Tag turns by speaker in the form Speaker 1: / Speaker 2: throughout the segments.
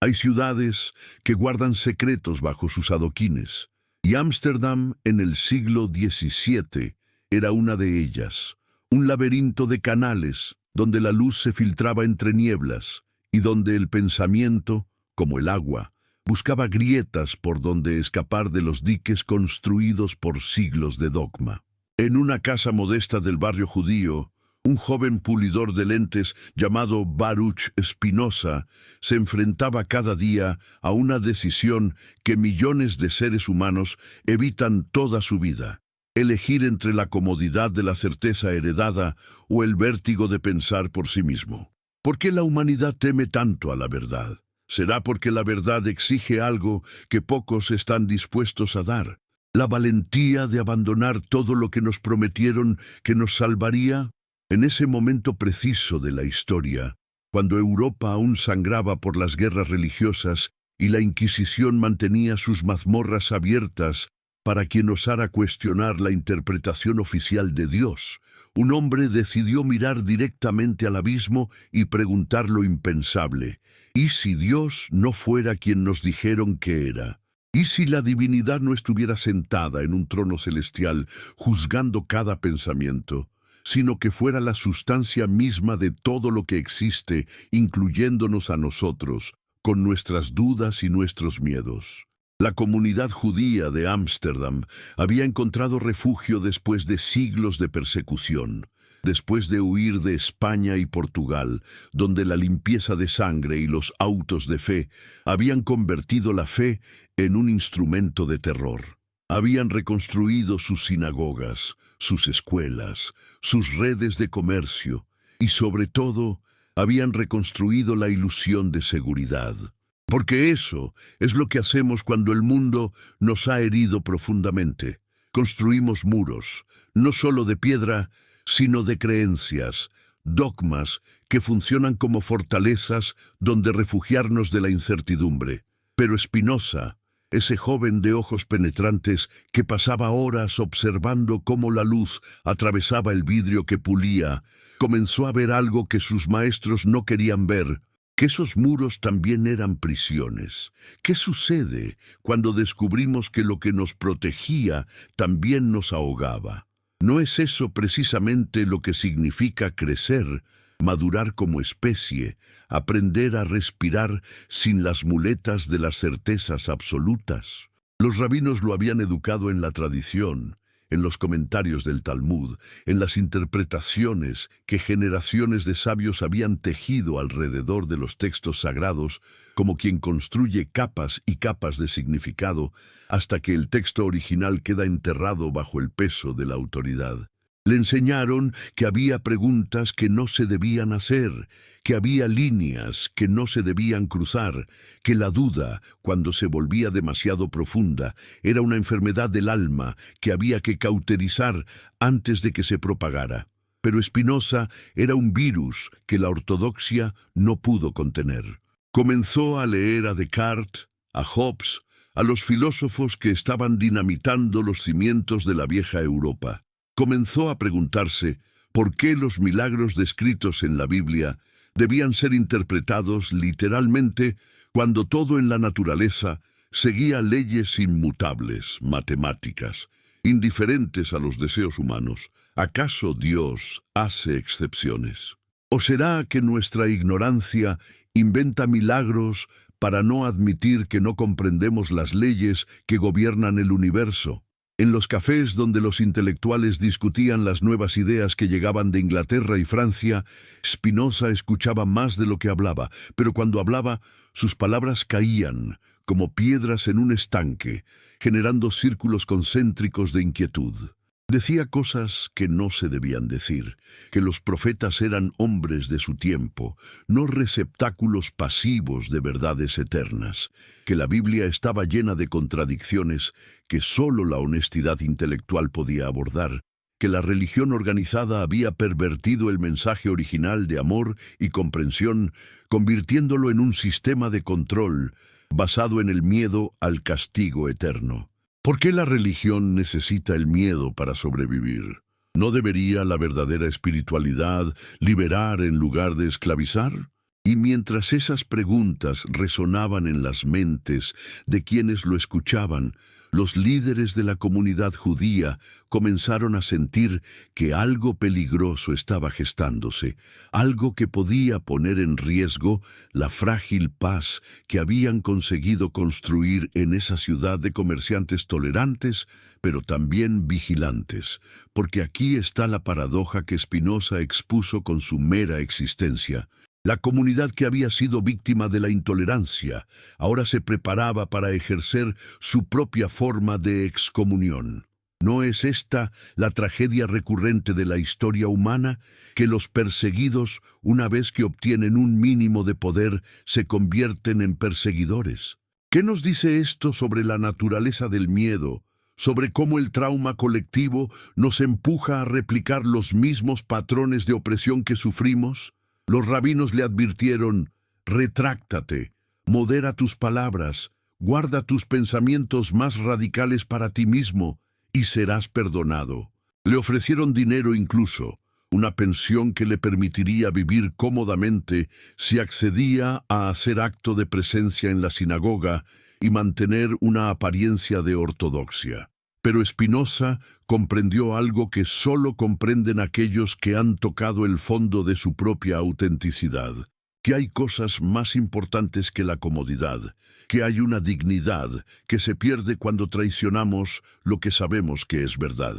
Speaker 1: Hay ciudades que guardan secretos bajo sus adoquines, y Ámsterdam en el siglo XVII era una de ellas, un laberinto de canales donde la luz se filtraba entre nieblas y donde el pensamiento, como el agua, buscaba grietas por donde escapar de los diques construidos por siglos de dogma. En una casa modesta del barrio judío, un joven pulidor de lentes llamado Baruch Spinoza se enfrentaba cada día a una decisión que millones de seres humanos evitan toda su vida: elegir entre la comodidad de la certeza heredada o el vértigo de pensar por sí mismo. ¿Por qué la humanidad teme tanto a la verdad? ¿Será porque la verdad exige algo que pocos están dispuestos a dar? ¿La valentía de abandonar todo lo que nos prometieron que nos salvaría? En ese momento preciso de la historia, cuando Europa aún sangraba por las guerras religiosas y la Inquisición mantenía sus mazmorras abiertas para quien osara cuestionar la interpretación oficial de Dios, un hombre decidió mirar directamente al abismo y preguntar lo impensable: ¿y si Dios no fuera quien nos dijeron que era? ¿Y si la divinidad no estuviera sentada en un trono celestial juzgando cada pensamiento, sino que fuera la sustancia misma de todo lo que existe, incluyéndonos a nosotros, con nuestras dudas y nuestros miedos? La comunidad judía de Ámsterdam había encontrado refugio después de siglos de persecución, después de huir de España y Portugal, donde la limpieza de sangre y los autos de fe habían convertido la fe en un instrumento de terror. Habían reconstruido sus sinagogas, sus escuelas, sus redes de comercio y, sobre todo, habían reconstruido la ilusión de seguridad. Porque eso es lo que hacemos cuando el mundo nos ha herido profundamente. Construimos muros, no solo de piedra, sino de creencias, dogmas que funcionan como fortalezas donde refugiarnos de la incertidumbre. Pero Spinoza, ese joven de ojos penetrantes que pasaba horas observando cómo la luz atravesaba el vidrio que pulía, comenzó a ver algo que sus maestros no querían ver: que esos muros también eran prisiones. ¿Qué sucede cuando descubrimos que lo que nos protegía también nos ahogaba? ¿No es eso precisamente lo que significa crecer, madurar como especie, aprender a respirar sin las muletas de las certezas absolutas? Los rabinos lo habían educado en la tradición, en los comentarios del Talmud, en las interpretaciones que generaciones de sabios habían tejido alrededor de los textos sagrados, como quien construye capas y capas de significado hasta que el texto original queda enterrado bajo el peso de la autoridad. Le enseñaron que había preguntas que no se debían hacer, que había líneas que no se debían cruzar, que la duda, cuando se volvía demasiado profunda, era una enfermedad del alma que había que cauterizar antes de que se propagara. Pero Spinoza era un virus que la ortodoxia no pudo contener. Comenzó a leer a Descartes, a Hobbes, a los filósofos que estaban dinamitando los cimientos de la vieja Europa. Comenzó a preguntarse por qué los milagros descritos en la Biblia debían ser interpretados literalmente cuando todo en la naturaleza seguía leyes inmutables, matemáticas, indiferentes a los deseos humanos. ¿Acaso Dios hace excepciones? ¿O será que nuestra ignorancia inventa milagros para no admitir que no comprendemos las leyes que gobiernan el universo? En los cafés donde los intelectuales discutían las nuevas ideas que llegaban de Inglaterra y Francia, Spinoza escuchaba más de lo que hablaba, pero cuando hablaba, sus palabras caían como piedras en un estanque, generando círculos concéntricos de inquietud. Decía cosas que no se debían decir, que los profetas eran hombres de su tiempo, no receptáculos pasivos de verdades eternas, que la Biblia estaba llena de contradicciones que solo la honestidad intelectual podía abordar, que la religión organizada había pervertido el mensaje original de amor y comprensión, convirtiéndolo en un sistema de control basado en el miedo al castigo eterno. ¿Por qué la religión necesita el miedo para sobrevivir? ¿No debería la verdadera espiritualidad liberar en lugar de esclavizar? Y mientras esas preguntas resonaban en las mentes de quienes lo escuchaban, los líderes de la comunidad judía comenzaron a sentir que algo peligroso estaba gestándose, algo que podía poner en riesgo la frágil paz que habían conseguido construir en esa ciudad de comerciantes tolerantes, pero también vigilantes, porque aquí está la paradoja que Spinoza expuso con su mera existencia. La comunidad que había sido víctima de la intolerancia ahora se preparaba para ejercer su propia forma de excomunión. ¿No es esta la tragedia recurrente de la historia humana? Que los perseguidos, una vez que obtienen un mínimo de poder, se convierten en perseguidores. ¿Qué nos dice esto sobre la naturaleza del miedo? Sobre cómo el trauma colectivo nos empuja a replicar los mismos patrones de opresión que sufrimos. Los rabinos le advirtieron: retráctate, modera tus palabras, guarda tus pensamientos más radicales para ti mismo y serás perdonado. Le ofrecieron dinero incluso, una pensión que le permitiría vivir cómodamente si accedía a hacer acto de presencia en la sinagoga y mantener una apariencia de ortodoxia. Pero Spinoza comprendió algo que solo comprenden aquellos que han tocado el fondo de su propia autenticidad, que hay cosas más importantes que la comodidad, que hay una dignidad que se pierde cuando traicionamos lo que sabemos que es verdad.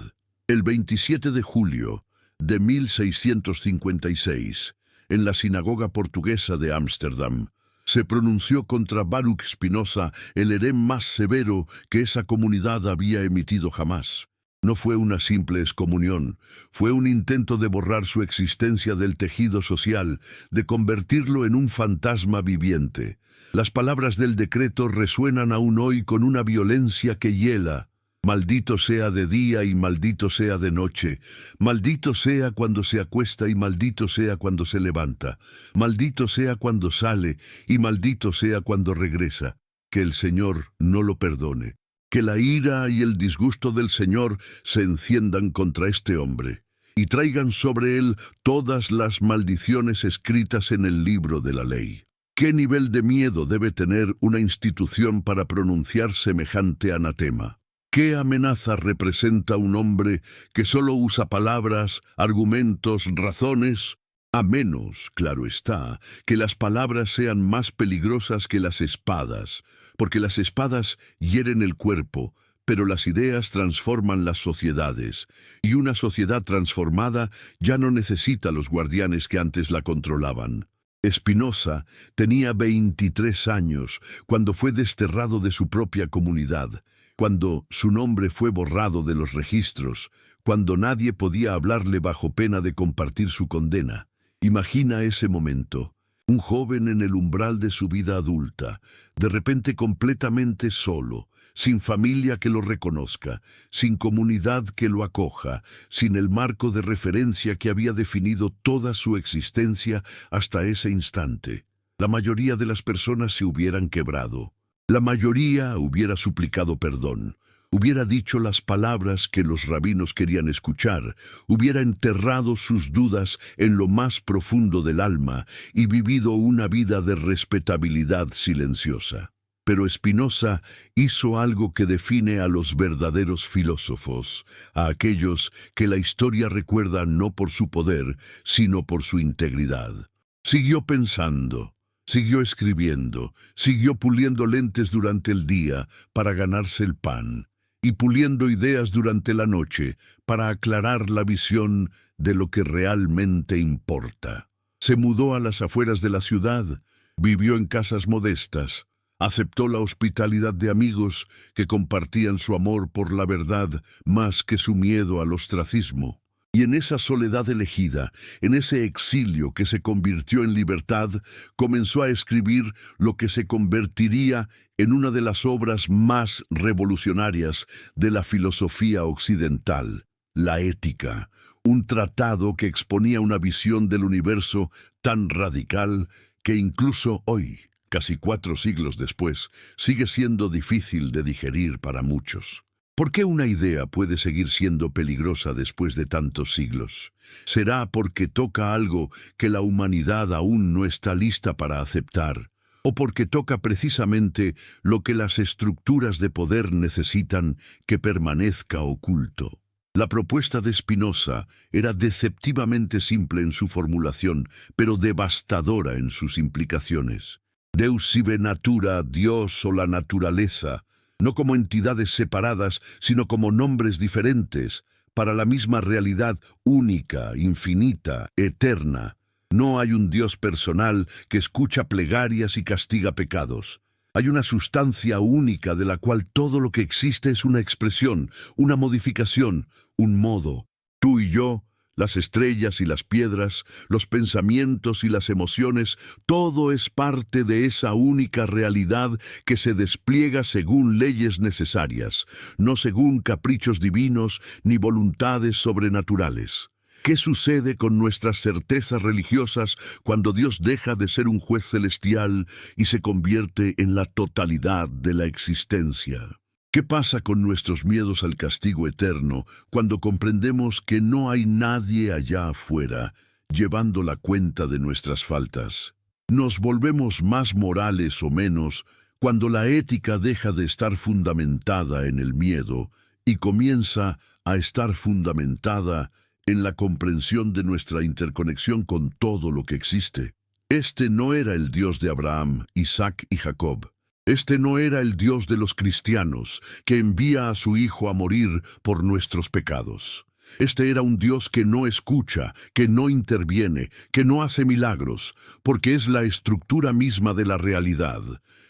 Speaker 1: El 27 de julio de 1656, en la sinagoga portuguesa de Ámsterdam, se pronunció contra Baruch Spinoza el herén más severo que esa comunidad había emitido jamás. No fue una simple excomunión, fue un intento de borrar su existencia del tejido social, de convertirlo en un fantasma viviente. Las palabras del decreto resuenan aún hoy con una violencia que hiela. Maldito sea de día y maldito sea de noche, maldito sea cuando se acuesta y maldito sea cuando se levanta, maldito sea cuando sale y maldito sea cuando regresa. Que el Señor no lo perdone, que la ira y el disgusto del Señor se enciendan contra este hombre y traigan sobre él todas las maldiciones escritas en el libro de la ley. ¿Qué nivel de miedo debe tener una institución para pronunciar semejante anatema? ¿Qué amenaza representa un hombre que solo usa palabras, argumentos, razones? A menos, claro está, que las palabras sean más peligrosas que las espadas, porque las espadas hieren el cuerpo, pero las ideas transforman las sociedades, y una sociedad transformada ya no necesita los guardianes que antes la controlaban. Spinoza tenía 23 años cuando fue desterrado de su propia comunidad, cuando su nombre fue borrado de los registros, cuando nadie podía hablarle bajo pena de compartir su condena. Imagina ese momento, un joven en el umbral de su vida adulta, de repente completamente solo, sin familia que lo reconozca, sin comunidad que lo acoja, sin el marco de referencia que había definido toda su existencia hasta ese instante. La mayoría de las personas se hubieran quebrado. La mayoría hubiera suplicado perdón, hubiera dicho las palabras que los rabinos querían escuchar, hubiera enterrado sus dudas en lo más profundo del alma y vivido una vida de respetabilidad silenciosa. Pero Spinoza hizo algo que define a los verdaderos filósofos, a aquellos que la historia recuerda no por su poder, sino por su integridad. Siguió pensando. Siguió escribiendo, siguió puliendo lentes durante el día para ganarse el pan, y puliendo ideas durante la noche para aclarar la visión de lo que realmente importa. Se mudó a las afueras de la ciudad, vivió en casas modestas, aceptó la hospitalidad de amigos que compartían su amor por la verdad más que su miedo al ostracismo. Y en esa soledad elegida, en ese exilio que se convirtió en libertad, comenzó a escribir lo que se convertiría en una de las obras más revolucionarias de la filosofía occidental, la Ética, un tratado que exponía una visión del universo tan radical que incluso hoy, casi 4 siglos después, sigue siendo difícil de digerir para muchos. ¿Por qué una idea puede seguir siendo peligrosa después de tantos siglos? ¿Será porque toca algo que la humanidad aún no está lista para aceptar? ¿O porque toca precisamente lo que las estructuras de poder necesitan que permanezca oculto? La propuesta de Spinoza era deceptivamente simple en su formulación, pero devastadora en sus implicaciones. Deus sive natura, Dios o la naturaleza, no como entidades separadas, sino como nombres diferentes, para la misma realidad única, infinita, eterna. No hay un Dios personal que escucha plegarias y castiga pecados. Hay una sustancia única de la cual todo lo que existe es una expresión, una modificación, un modo. Tú y yo, las estrellas y las piedras, los pensamientos y las emociones, todo es parte de esa única realidad que se despliega según leyes necesarias, no según caprichos divinos ni voluntades sobrenaturales. ¿Qué sucede con nuestras certezas religiosas cuando Dios deja de ser un juez celestial y se convierte en la totalidad de la existencia? ¿Qué pasa con nuestros miedos al castigo eterno cuando comprendemos que no hay nadie allá afuera llevando la cuenta de nuestras faltas? Nos volvemos más morales o menos cuando la ética deja de estar fundamentada en el miedo y comienza a estar fundamentada en la comprensión de nuestra interconexión con todo lo que existe. Este no era el Dios de Abraham, Isaac y Jacob. Este no era el Dios de los cristianos, que envía a su Hijo a morir por nuestros pecados. Este era un Dios que no escucha, que no interviene, que no hace milagros, porque es la estructura misma de la realidad,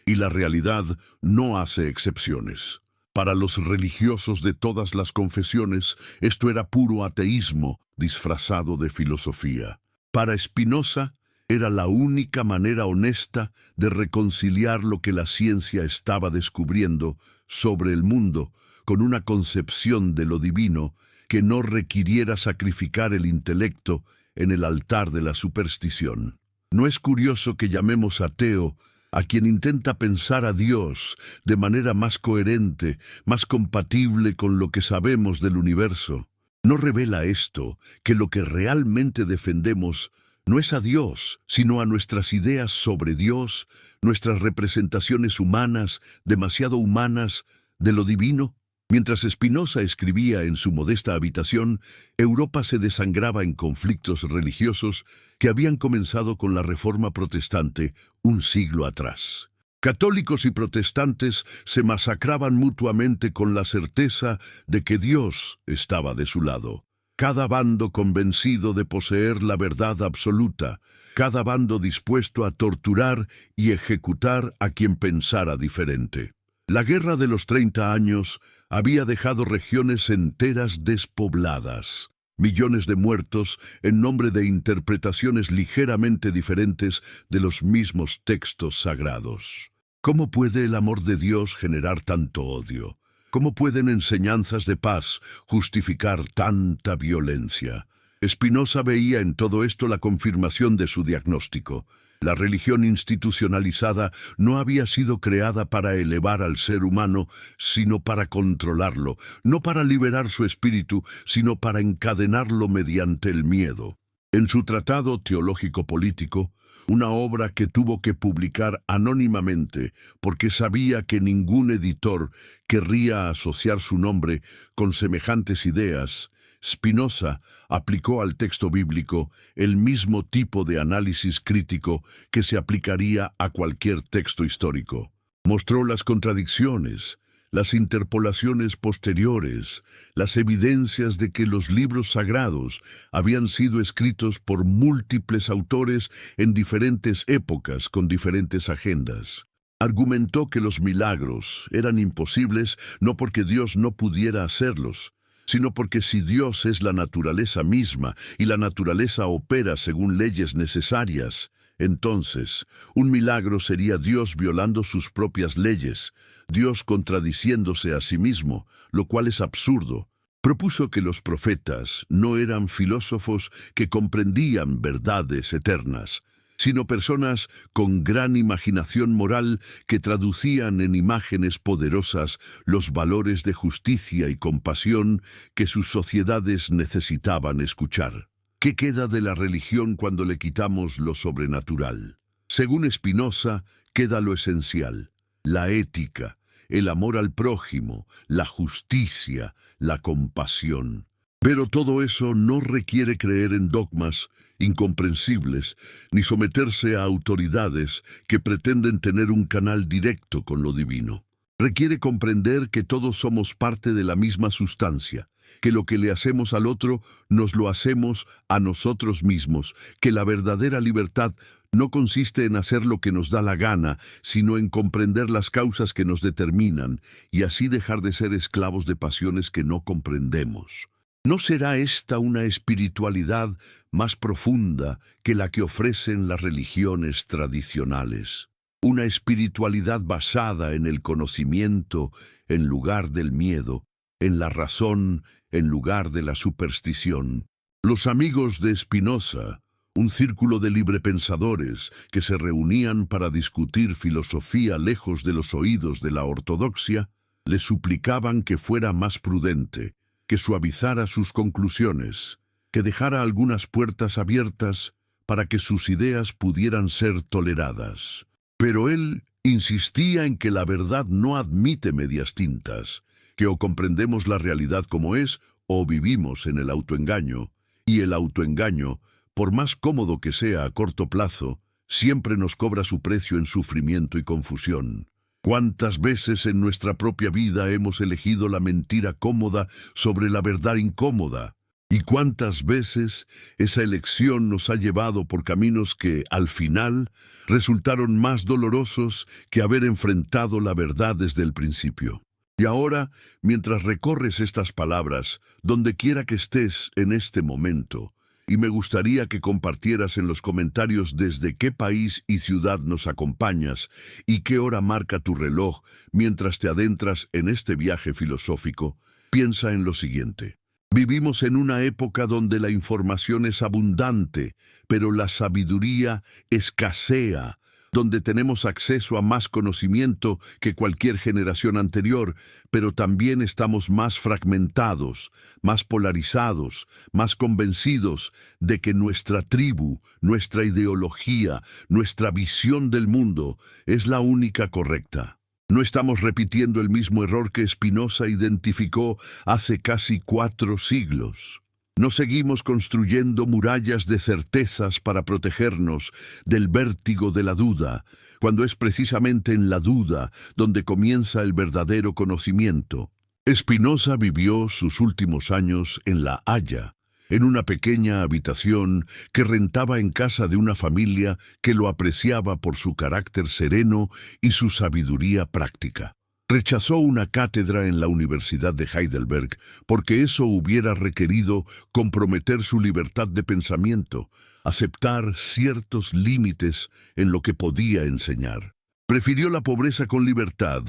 Speaker 1: y la realidad no hace excepciones. Para los religiosos de todas las confesiones, esto era puro ateísmo disfrazado de filosofía. Para Spinoza, era la única manera honesta de reconciliar lo que la ciencia estaba descubriendo sobre el mundo con una concepción de lo divino que no requiriera sacrificar el intelecto en el altar de la superstición. No es curioso que llamemos ateo a quien intenta pensar a Dios de manera más coherente, más compatible con lo que sabemos del universo. ¿No revela esto que lo que realmente defendemos no es a Dios, sino a nuestras ideas sobre Dios, nuestras representaciones humanas, demasiado humanas, de lo divino? Mientras Spinoza escribía en su modesta habitación, Europa se desangraba en conflictos religiosos que habían comenzado con la Reforma Protestante un siglo atrás. Católicos y protestantes se masacraban mutuamente con la certeza de que Dios estaba de su lado. Cada bando convencido de poseer la verdad absoluta, cada bando dispuesto a torturar y ejecutar a quien pensara diferente. La Guerra de los 30 años había dejado regiones enteras despobladas, millones de muertos en nombre de interpretaciones ligeramente diferentes de los mismos textos sagrados. ¿Cómo puede el amor de Dios generar tanto odio? ¿Cómo pueden enseñanzas de paz justificar tanta violencia? Spinoza veía en todo esto la confirmación de su diagnóstico. La religión institucionalizada no había sido creada para elevar al ser humano, sino para controlarlo, no para liberar su espíritu, sino para encadenarlo mediante el miedo. En su tratado teológico-político, una obra que tuvo que publicar anónimamente porque sabía que ningún editor querría asociar su nombre con semejantes ideas, Spinoza aplicó al texto bíblico el mismo tipo de análisis crítico que se aplicaría a cualquier texto histórico. Mostró las contradicciones, las interpolaciones posteriores, las evidencias de que los libros sagrados habían sido escritos por múltiples autores en diferentes épocas con diferentes agendas. Argumentó que los milagros eran imposibles no porque Dios no pudiera hacerlos, sino porque si Dios es la naturaleza misma y la naturaleza opera según leyes necesarias, entonces un milagro sería Dios violando sus propias leyes, Dios contradiciéndose a sí mismo, lo cual es absurdo. Propuso que los profetas no eran filósofos que comprendían verdades eternas, sino personas con gran imaginación moral que traducían en imágenes poderosas los valores de justicia y compasión que sus sociedades necesitaban escuchar. ¿Qué queda de la religión cuando le quitamos lo sobrenatural? Según Spinoza, queda lo esencial: la ética, el amor al prójimo, la justicia, la compasión. Pero todo eso no requiere creer en dogmas incomprensibles, ni someterse a autoridades que pretenden tener un canal directo con lo divino. Requiere comprender que todos somos parte de la misma sustancia, que lo que le hacemos al otro nos lo hacemos a nosotros mismos, que la verdadera libertad no consiste en hacer lo que nos da la gana, sino en comprender las causas que nos determinan y así dejar de ser esclavos de pasiones que no comprendemos. ¿No será esta una espiritualidad más profunda que la que ofrecen las religiones tradicionales? Una espiritualidad basada en el conocimiento en lugar del miedo, en la razón en lugar de la superstición. Los amigos de Spinoza, un círculo de librepensadores que se reunían para discutir filosofía lejos de los oídos de la ortodoxia, le suplicaban que fuera más prudente, que suavizara sus conclusiones, que dejara algunas puertas abiertas para que sus ideas pudieran ser toleradas. Pero él insistía en que la verdad no admite medias tintas, que o comprendemos la realidad como es o vivimos en el autoengaño, y el autoengaño, por más cómodo que sea a corto plazo, siempre nos cobra su precio en sufrimiento y confusión. ¿Cuántas veces en nuestra propia vida hemos elegido la mentira cómoda sobre la verdad incómoda? ¿Y cuántas veces esa elección nos ha llevado por caminos que, al final, resultaron más dolorosos que haber enfrentado la verdad desde el principio? Y ahora, mientras recorres estas palabras, donde quiera que estés en este momento, y me gustaría que compartieras en los comentarios desde qué país y ciudad nos acompañas y qué hora marca tu reloj mientras te adentras en este viaje filosófico, piensa en lo siguiente. Vivimos en una época donde la información es abundante, pero la sabiduría escasea, donde tenemos acceso a más conocimiento que cualquier generación anterior, pero también estamos más fragmentados, más polarizados, más convencidos de que nuestra tribu, nuestra ideología, nuestra visión del mundo es la única correcta. No estamos repitiendo el mismo error que Spinoza identificó hace casi 4 siglos. No seguimos construyendo murallas de certezas para protegernos del vértigo de la duda, cuando es precisamente en la duda donde comienza el verdadero conocimiento. Spinoza vivió sus últimos años en La Haya, en una pequeña habitación que rentaba en casa de una familia que lo apreciaba por su carácter sereno y su sabiduría práctica. Rechazó una cátedra en la Universidad de Heidelberg porque eso hubiera requerido comprometer su libertad de pensamiento, aceptar ciertos límites en lo que podía enseñar. Prefirió la pobreza con libertad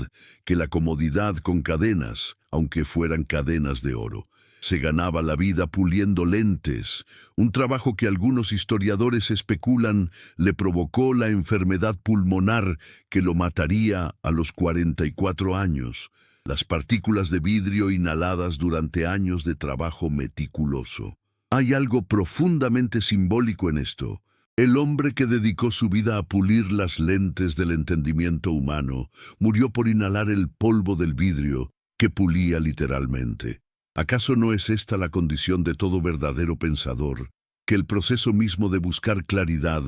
Speaker 1: que la comodidad con cadenas, aunque fueran cadenas de oro. Se ganaba la vida puliendo lentes, un trabajo que algunos historiadores especulan le provocó la enfermedad pulmonar que lo mataría a los 44 años, las partículas de vidrio inhaladas durante años de trabajo meticuloso. Hay algo profundamente simbólico en esto. El hombre que dedicó su vida a pulir las lentes del entendimiento humano murió por inhalar el polvo del vidrio que pulía literalmente. ¿Acaso no es esta la condición de todo verdadero pensador? Que el proceso mismo de buscar claridad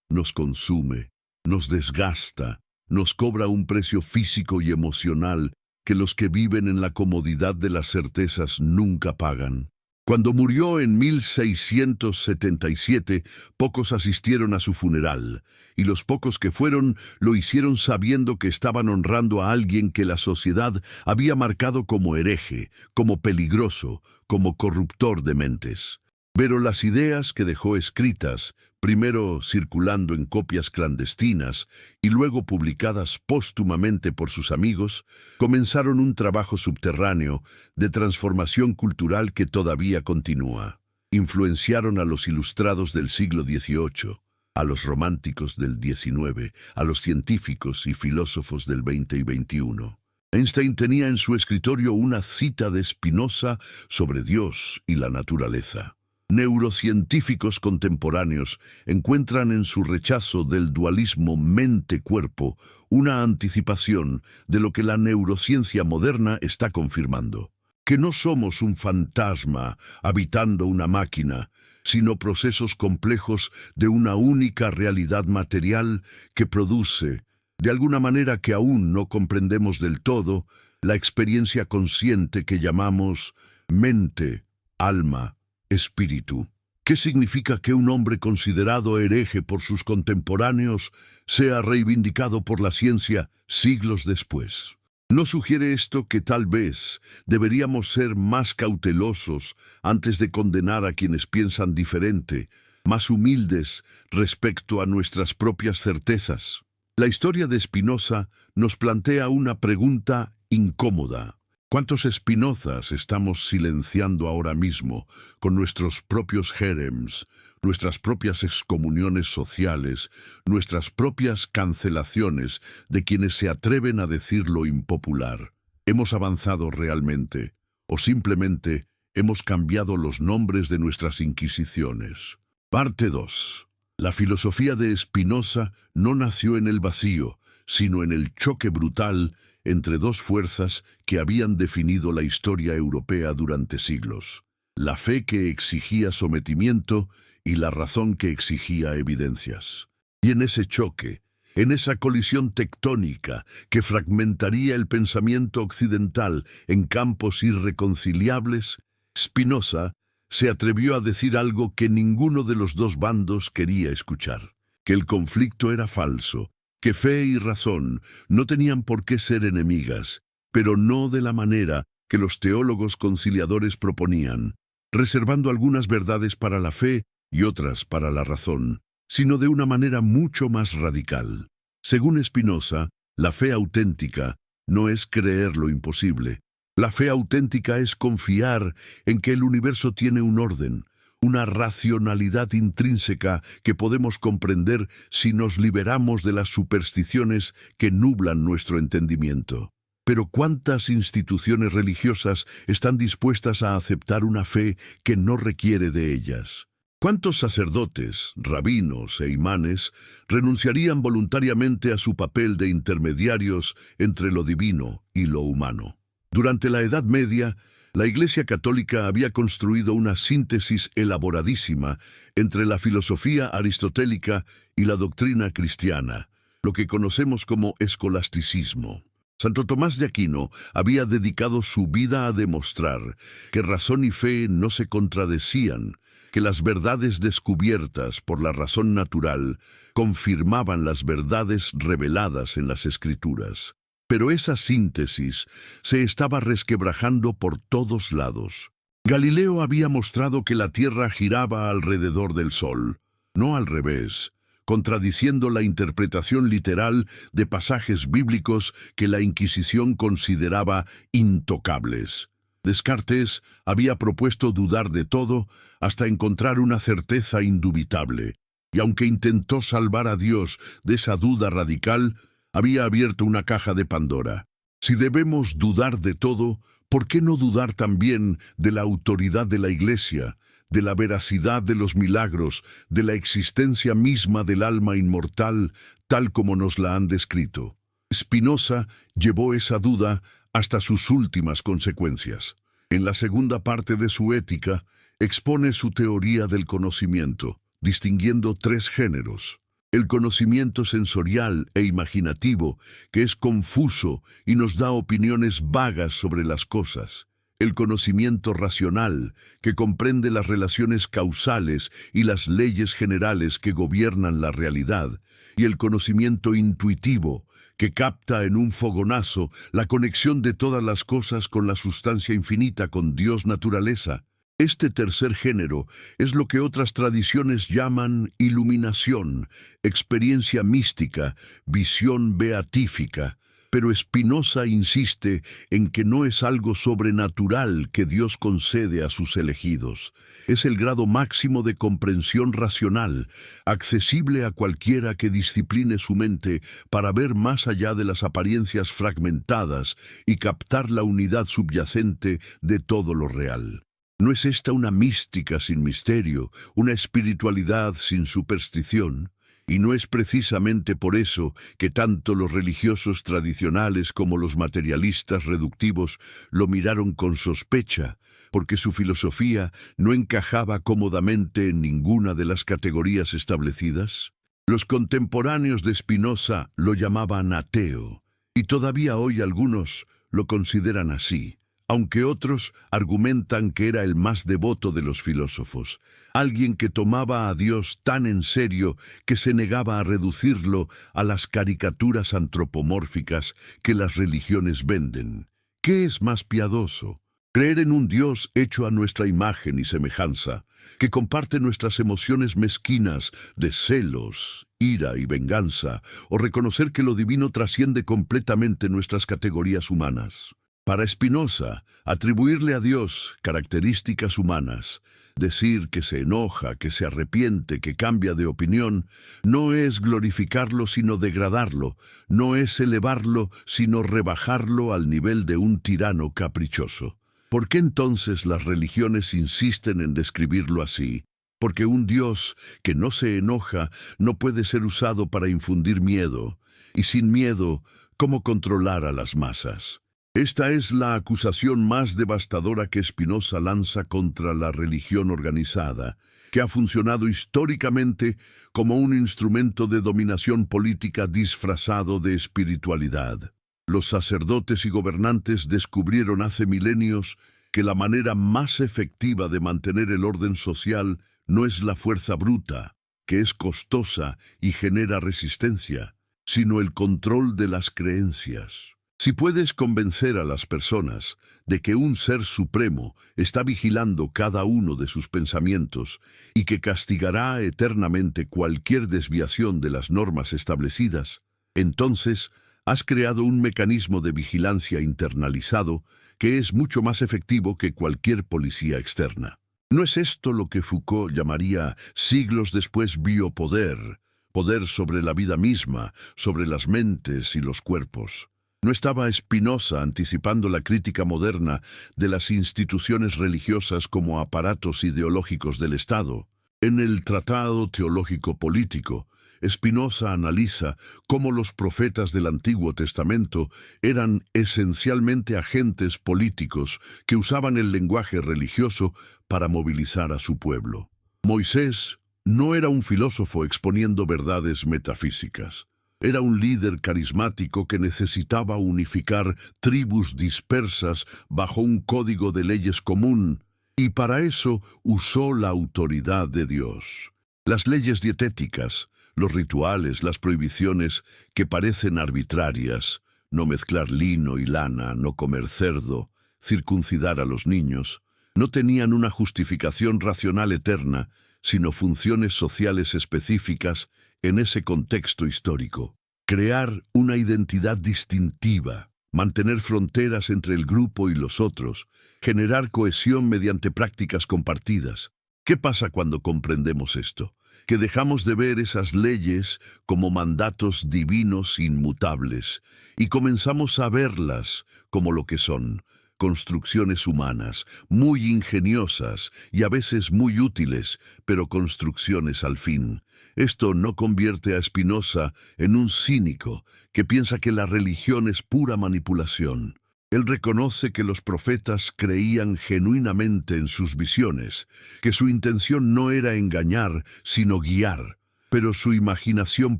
Speaker 1: nos consume, nos desgasta, nos cobra un precio físico y emocional que los que viven en la comodidad de las certezas nunca pagan. Cuando murió en 1677, pocos asistieron a su funeral, y los pocos que fueron lo hicieron sabiendo que estaban honrando a alguien que la sociedad había marcado como hereje, como peligroso, como corruptor de mentes. Pero las ideas que dejó escritas, primero circulando en copias clandestinas y luego publicadas póstumamente por sus amigos, comenzaron un trabajo subterráneo de transformación cultural que todavía continúa. Influenciaron a los ilustrados del siglo XVIII, a los románticos del XIX, a los científicos y filósofos del XX y XXI. Einstein tenía en su escritorio una cita de Spinoza sobre Dios y la naturaleza. Neurocientíficos contemporáneos encuentran en su rechazo del dualismo mente-cuerpo una anticipación de lo que la neurociencia moderna está confirmando: que no somos un fantasma habitando una máquina, sino procesos complejos de una única realidad material que produce, de alguna manera que aún no comprendemos del todo, la experiencia consciente que llamamos mente, alma, espíritu. ¿Qué significa que un hombre considerado hereje por sus contemporáneos sea reivindicado por la ciencia siglos después? ¿No sugiere esto que tal vez deberíamos ser más cautelosos antes de condenar a quienes piensan diferente, más humildes respecto a nuestras propias certezas? La historia de Spinoza nos plantea una pregunta incómoda. ¿Cuántos Spinozas estamos silenciando ahora mismo con nuestros propios jérems, nuestras propias excomuniones sociales, nuestras propias cancelaciones de quienes se atreven a decir lo impopular? ¿Hemos avanzado realmente o simplemente hemos cambiado los nombres de nuestras inquisiciones? Parte 2. La filosofía de Spinoza no nació en el vacío, sino en el choque brutal entre dos fuerzas que habían definido la historia europea durante siglos: la fe que exigía sometimiento y la razón que exigía evidencias. Y en ese choque, en esa colisión tectónica que fragmentaría el pensamiento occidental en campos irreconciliables, Spinoza se atrevió a decir algo que ninguno de los dos bandos quería escuchar: que el conflicto era falso, que fe y razón no tenían por qué ser enemigas, pero no de la manera que los teólogos conciliadores proponían, reservando algunas verdades para la fe y otras para la razón, sino de una manera mucho más radical. Según Spinoza, la fe auténtica no es creer lo imposible. La fe auténtica es confiar en que el universo tiene un orden, una racionalidad intrínseca que podemos comprender si nos liberamos de las supersticiones que nublan nuestro entendimiento. Pero ¿cuántas instituciones religiosas están dispuestas a aceptar una fe que no requiere de ellas? ¿Cuántos sacerdotes, rabinos e imanes renunciarían voluntariamente a su papel de intermediarios entre lo divino y lo humano? Durante la Edad Media, la Iglesia Católica había construido una síntesis elaboradísima entre la filosofía aristotélica y la doctrina cristiana, lo que conocemos como escolasticismo. Santo Tomás de Aquino había dedicado su vida a demostrar que razón y fe no se contradecían, que las verdades descubiertas por la razón natural confirmaban las verdades reveladas en las Escrituras. Pero esa síntesis se estaba resquebrajando por todos lados. Galileo había mostrado que la Tierra giraba alrededor del Sol, no al revés, contradiciendo la interpretación literal de pasajes bíblicos que la Inquisición consideraba intocables. Descartes había propuesto dudar de todo hasta encontrar una certeza indubitable, y aunque intentó salvar a Dios de esa duda radical, había abierto una caja de Pandora. Si debemos dudar de todo, ¿por qué no dudar también de la autoridad de la Iglesia, de la veracidad de los milagros, de la existencia misma del alma inmortal, tal como nos la han descrito? Spinoza llevó esa duda hasta sus últimas consecuencias. En la segunda parte de su Ética, expone su teoría del conocimiento, distinguiendo tres géneros: el conocimiento sensorial e imaginativo, que es confuso y nos da opiniones vagas sobre las cosas; el conocimiento racional, que comprende las relaciones causales y las leyes generales que gobiernan la realidad; y el conocimiento intuitivo, que capta en un fogonazo la conexión de todas las cosas con la sustancia infinita, con Dios naturaleza. Este tercer género es lo que otras tradiciones llaman iluminación, experiencia mística, visión beatífica. Pero Spinoza insiste en que no es algo sobrenatural que Dios concede a sus elegidos. Es el grado máximo de comprensión racional, accesible a cualquiera que discipline su mente para ver más allá de las apariencias fragmentadas y captar la unidad subyacente de todo lo real. ¿No es esta una mística sin misterio, una espiritualidad sin superstición? Y no es precisamente por eso que tanto los religiosos tradicionales como los materialistas reductivos lo miraron con sospecha, porque su filosofía no encajaba cómodamente en ninguna de las categorías establecidas. Los contemporáneos de Spinoza lo llamaban ateo, y todavía hoy algunos lo consideran así, aunque otros argumentan que era el más devoto de los filósofos, alguien que tomaba a Dios tan en serio que se negaba a reducirlo a las caricaturas antropomórficas que las religiones venden. ¿Qué es más piadoso? Creer en un Dios hecho a nuestra imagen y semejanza, que comparte nuestras emociones mezquinas de celos, ira y venganza, o reconocer que lo divino trasciende completamente nuestras categorías humanas. Para Spinoza, atribuirle a Dios características humanas, decir que se enoja, que se arrepiente, que cambia de opinión, no es glorificarlo sino degradarlo, no es elevarlo sino rebajarlo al nivel de un tirano caprichoso. ¿Por qué entonces las religiones insisten en describirlo así? Porque un Dios que no se enoja no puede ser usado para infundir miedo, y sin miedo, ¿cómo controlar a las masas? Esta es la acusación más devastadora que Spinoza lanza contra la religión organizada, que ha funcionado históricamente como un instrumento de dominación política disfrazado de espiritualidad. Los sacerdotes y gobernantes descubrieron hace milenios que la manera más efectiva de mantener el orden social no es la fuerza bruta, que es costosa y genera resistencia, sino el control de las creencias. Si puedes convencer a las personas de que un ser supremo está vigilando cada uno de sus pensamientos y que castigará eternamente cualquier desviación de las normas establecidas, entonces has creado un mecanismo de vigilancia internalizado que es mucho más efectivo que cualquier policía externa. ¿No es esto lo que Foucault llamaría siglos después biopoder, poder sobre la vida misma, sobre las mentes y los cuerpos? ¿No estaba Spinoza anticipando la crítica moderna de las instituciones religiosas como aparatos ideológicos del Estado? En el Tratado Teológico Político, Spinoza analiza cómo los profetas del Antiguo Testamento eran esencialmente agentes políticos que usaban el lenguaje religioso para movilizar a su pueblo. Moisés no era un filósofo exponiendo verdades metafísicas. Era un líder carismático que necesitaba unificar tribus dispersas bajo un código de leyes común, y para eso usó la autoridad de Dios. Las leyes dietéticas, los rituales, las prohibiciones que parecen arbitrarias, no mezclar lino y lana, no comer cerdo, circuncidar a los niños, no tenían una justificación racional eterna, sino funciones sociales específicas en ese contexto histórico. Crear una identidad distintiva, mantener fronteras entre el grupo y los otros, generar cohesión mediante prácticas compartidas. ¿Qué pasa cuando comprendemos esto? Que dejamos de ver esas leyes como mandatos divinos inmutables y comenzamos a verlas como lo que son, construcciones humanas, muy ingeniosas y a veces muy útiles, pero construcciones al fin. Esto no convierte a Spinoza en un cínico que piensa que la religión es pura manipulación. Él reconoce que los profetas creían genuinamente en sus visiones, que su intención no era engañar, sino guiar, pero su imaginación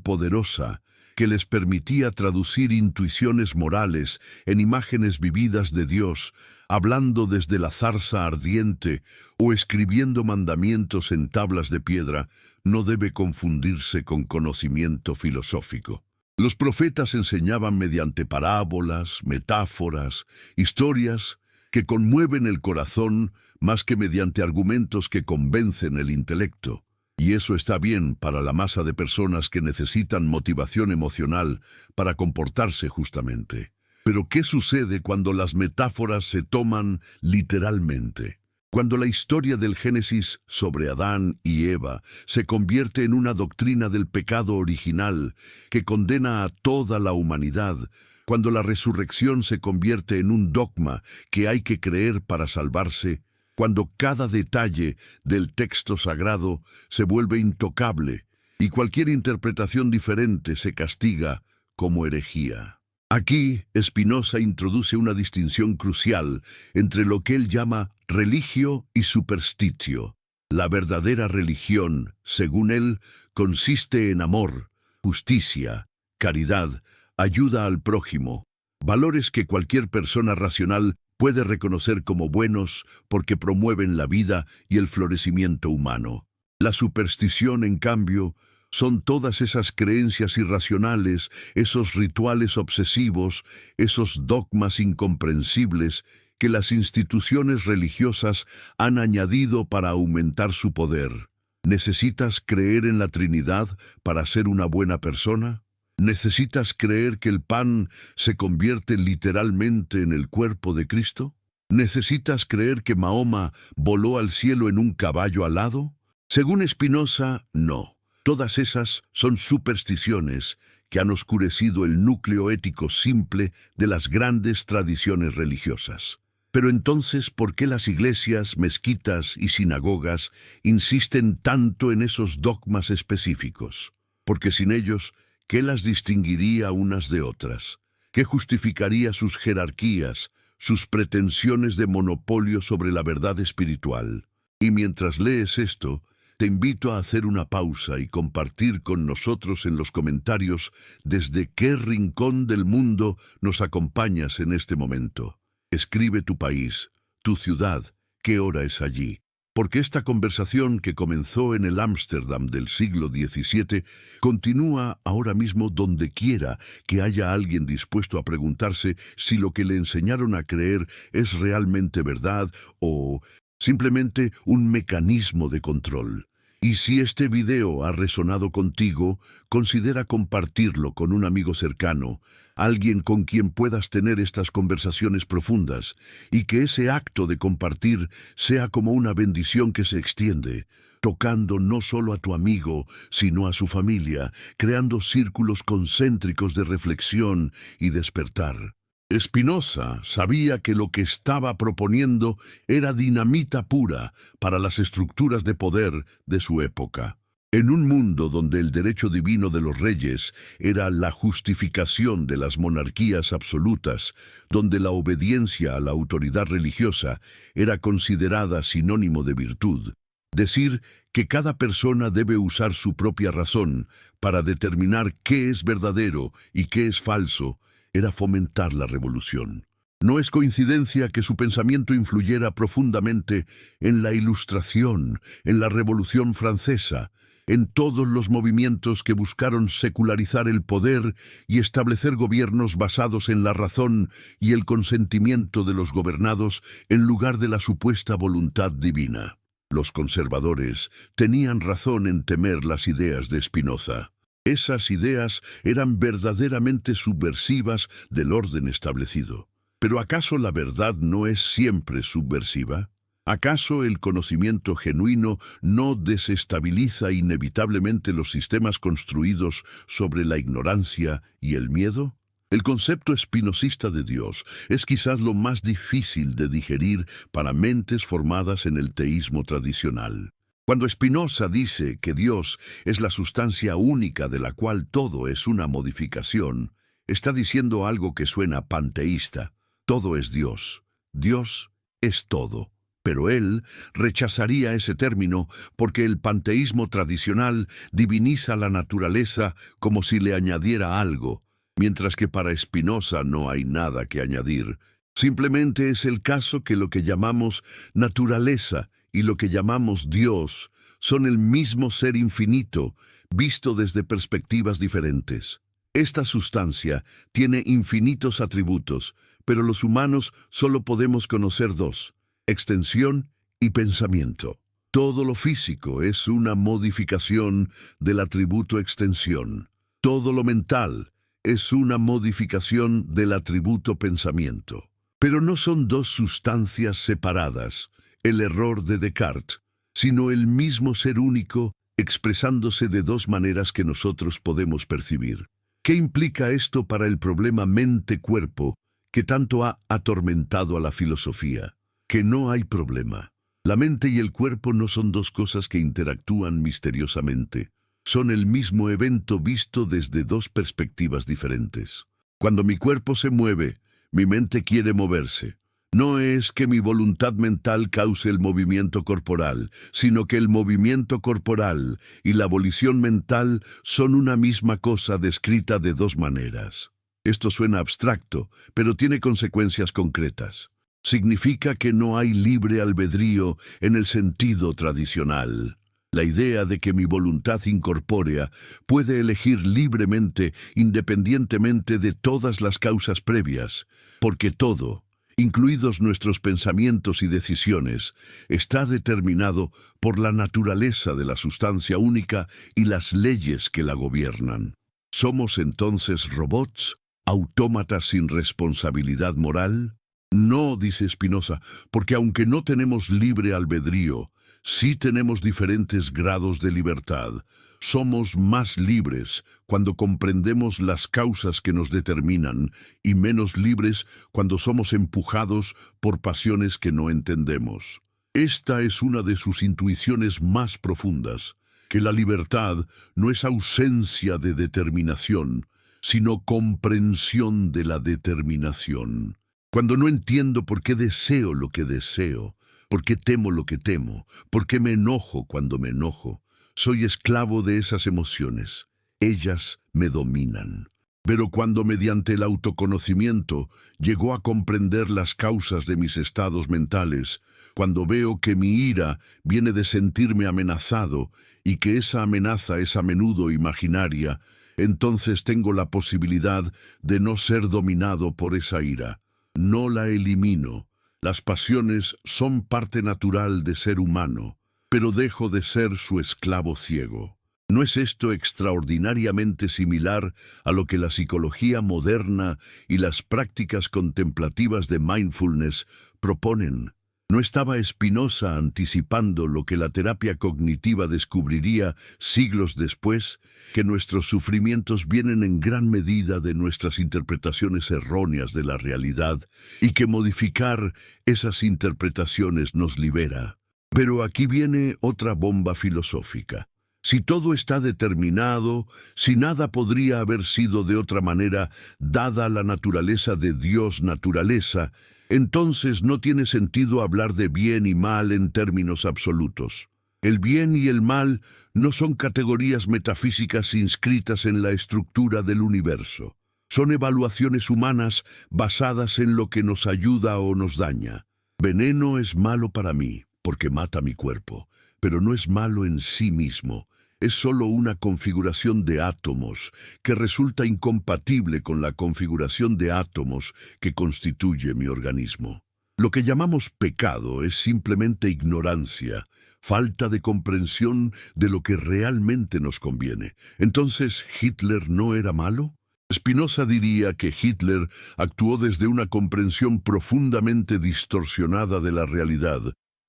Speaker 1: poderosa, que les permitía traducir intuiciones morales en imágenes vividas de Dios, hablando desde la zarza ardiente o escribiendo mandamientos en tablas de piedra, no debe confundirse con conocimiento filosófico. Los profetas enseñaban mediante parábolas, metáforas, historias que conmueven el corazón más que mediante argumentos que convencen el intelecto. Y eso está bien para la masa de personas que necesitan motivación emocional para comportarse justamente. Pero ¿qué sucede cuando las metáforas se toman literalmente? Cuando la historia del Génesis sobre Adán y Eva se convierte en una doctrina del pecado original que condena a toda la humanidad, cuando la resurrección se convierte en un dogma que hay que creer para salvarse, cuando cada detalle del texto sagrado se vuelve intocable y cualquier interpretación diferente se castiga como herejía. Aquí, Spinoza introduce una distinción crucial entre lo que él llama religio y superstitio. La verdadera religión, según él, consiste en amor, justicia, caridad, ayuda al prójimo, valores que cualquier persona racional puede reconocer como buenos porque promueven la vida y el florecimiento humano. La superstición, en cambio, son todas esas creencias irracionales, esos rituales obsesivos, esos dogmas incomprensibles que las instituciones religiosas han añadido para aumentar su poder. ¿Necesitas creer en la Trinidad para ser una buena persona? ¿Necesitas creer que el pan se convierte literalmente en el cuerpo de Cristo? ¿Necesitas creer que Mahoma voló al cielo en un caballo alado? Según Spinoza, no. Todas esas son supersticiones que han oscurecido el núcleo ético simple de las grandes tradiciones religiosas. Pero entonces, ¿por qué las iglesias, mezquitas y sinagogas insisten tanto en esos dogmas específicos? Porque sin ellos, ¿qué las distinguiría unas de otras? ¿Qué justificaría sus jerarquías, sus pretensiones de monopolio sobre la verdad espiritual? Y mientras lees esto, te invito a hacer una pausa y compartir con nosotros en los comentarios desde qué rincón del mundo nos acompañas en este momento. Escribe tu país, tu ciudad, qué hora es allí. Porque esta conversación que comenzó en el Ámsterdam del siglo XVII continúa ahora mismo donde quiera que haya alguien dispuesto a preguntarse si lo que le enseñaron a creer es realmente verdad o simplemente un mecanismo de control. Y si este video ha resonado contigo, considera compartirlo con un amigo cercano, alguien con quien puedas tener estas conversaciones profundas, y que ese acto de compartir sea como una bendición que se extiende, tocando no solo a tu amigo, sino a su familia, creando círculos concéntricos de reflexión y despertar. Spinoza sabía que lo que estaba proponiendo era dinamita pura para las estructuras de poder de su época. En un mundo donde el derecho divino de los reyes era la justificación de las monarquías absolutas, donde la obediencia a la autoridad religiosa era considerada sinónimo de virtud, decir que cada persona debe usar su propia razón para determinar qué es verdadero y qué es falso, era fomentar la revolución. No es coincidencia que su pensamiento influyera profundamente en la Ilustración, en la Revolución Francesa, en todos los movimientos que buscaron secularizar el poder y establecer gobiernos basados en la razón y el consentimiento de los gobernados en lugar de la supuesta voluntad divina. Los conservadores tenían razón en temer las ideas de Spinoza. Esas ideas eran verdaderamente subversivas del orden establecido. ¿Pero acaso la verdad no es siempre subversiva? ¿Acaso el conocimiento genuino no desestabiliza inevitablemente los sistemas construidos sobre la ignorancia y el miedo? El concepto espinosista de Dios es quizás lo más difícil de digerir para mentes formadas en el teísmo tradicional. Cuando Spinoza dice que Dios es la sustancia única de la cual todo es una modificación, está diciendo algo que suena panteísta. Todo es Dios. Dios es todo. Pero él rechazaría ese término porque el panteísmo tradicional diviniza la naturaleza como si le añadiera algo, mientras que para Spinoza no hay nada que añadir. Simplemente es el caso que lo que llamamos naturaleza y lo que llamamos Dios son el mismo ser infinito, visto desde perspectivas diferentes. Esta sustancia tiene infinitos atributos, pero los humanos solo podemos conocer dos: extensión y pensamiento. Todo lo físico es una modificación del atributo extensión. Todo lo mental es una modificación del atributo pensamiento. Pero no son dos sustancias separadas, el error de Descartes, sino el mismo ser único expresándose de dos maneras que nosotros podemos percibir. ¿Qué implica esto para el problema mente-cuerpo que tanto ha atormentado a la filosofía? Que no hay problema. La mente y el cuerpo no son dos cosas que interactúan misteriosamente. Son el mismo evento visto desde dos perspectivas diferentes. Cuando mi cuerpo se mueve, mi mente quiere moverse. No es que mi voluntad mental cause el movimiento corporal, sino que el movimiento corporal y la volición mental son una misma cosa descrita de dos maneras. Esto suena abstracto, pero tiene consecuencias concretas. Significa que no hay libre albedrío en el sentido tradicional. La idea de que mi voluntad incorpórea puede elegir libremente independientemente de todas las causas previas, porque todo, incluidos nuestros pensamientos y decisiones, está determinado por la naturaleza de la sustancia única y las leyes que la gobiernan. ¿Somos entonces robots, autómatas sin responsabilidad moral? No, dice Spinoza, porque aunque no tenemos libre albedrío, sí tenemos diferentes grados de libertad. Somos más libres cuando comprendemos las causas que nos determinan y menos libres cuando somos empujados por pasiones que no entendemos. Esta es una de sus intuiciones más profundas, que la libertad no es ausencia de determinación, sino comprensión de la determinación. Cuando no entiendo por qué deseo lo que deseo, por qué temo lo que temo, por qué me enojo cuando me enojo, soy esclavo de esas emociones. Ellas me dominan. Pero cuando mediante el autoconocimiento llegó a comprender las causas de mis estados mentales, cuando veo que mi ira viene de sentirme amenazado y que esa amenaza es a menudo imaginaria, entonces tengo la posibilidad de no ser dominado por esa ira. No la elimino. Las pasiones son parte natural de ser humano, pero dejo de ser su esclavo ciego. ¿No es esto extraordinariamente similar a lo que la psicología moderna y las prácticas contemplativas de mindfulness proponen? ¿No estaba Spinoza anticipando lo que la terapia cognitiva descubriría siglos después, que nuestros sufrimientos vienen en gran medida de nuestras interpretaciones erróneas de la realidad y que modificar esas interpretaciones nos libera? Pero aquí viene otra bomba filosófica. Si todo está determinado, si nada podría haber sido de otra manera, dada la naturaleza de Dios naturaleza, entonces no tiene sentido hablar de bien y mal en términos absolutos. El bien y el mal no son categorías metafísicas inscritas en la estructura del universo. Son evaluaciones humanas basadas en lo que nos ayuda o nos daña. Veneno es malo para mí, porque mata mi cuerpo, pero no es malo en sí mismo. Es solo una configuración de átomos que resulta incompatible con la configuración de átomos que constituye mi organismo. Lo que llamamos pecado es simplemente ignorancia, falta de comprensión de lo que realmente nos conviene. Entonces, ¿Hitler no era malo? Spinoza diría que Hitler actuó desde una comprensión profundamente distorsionada de la realidad,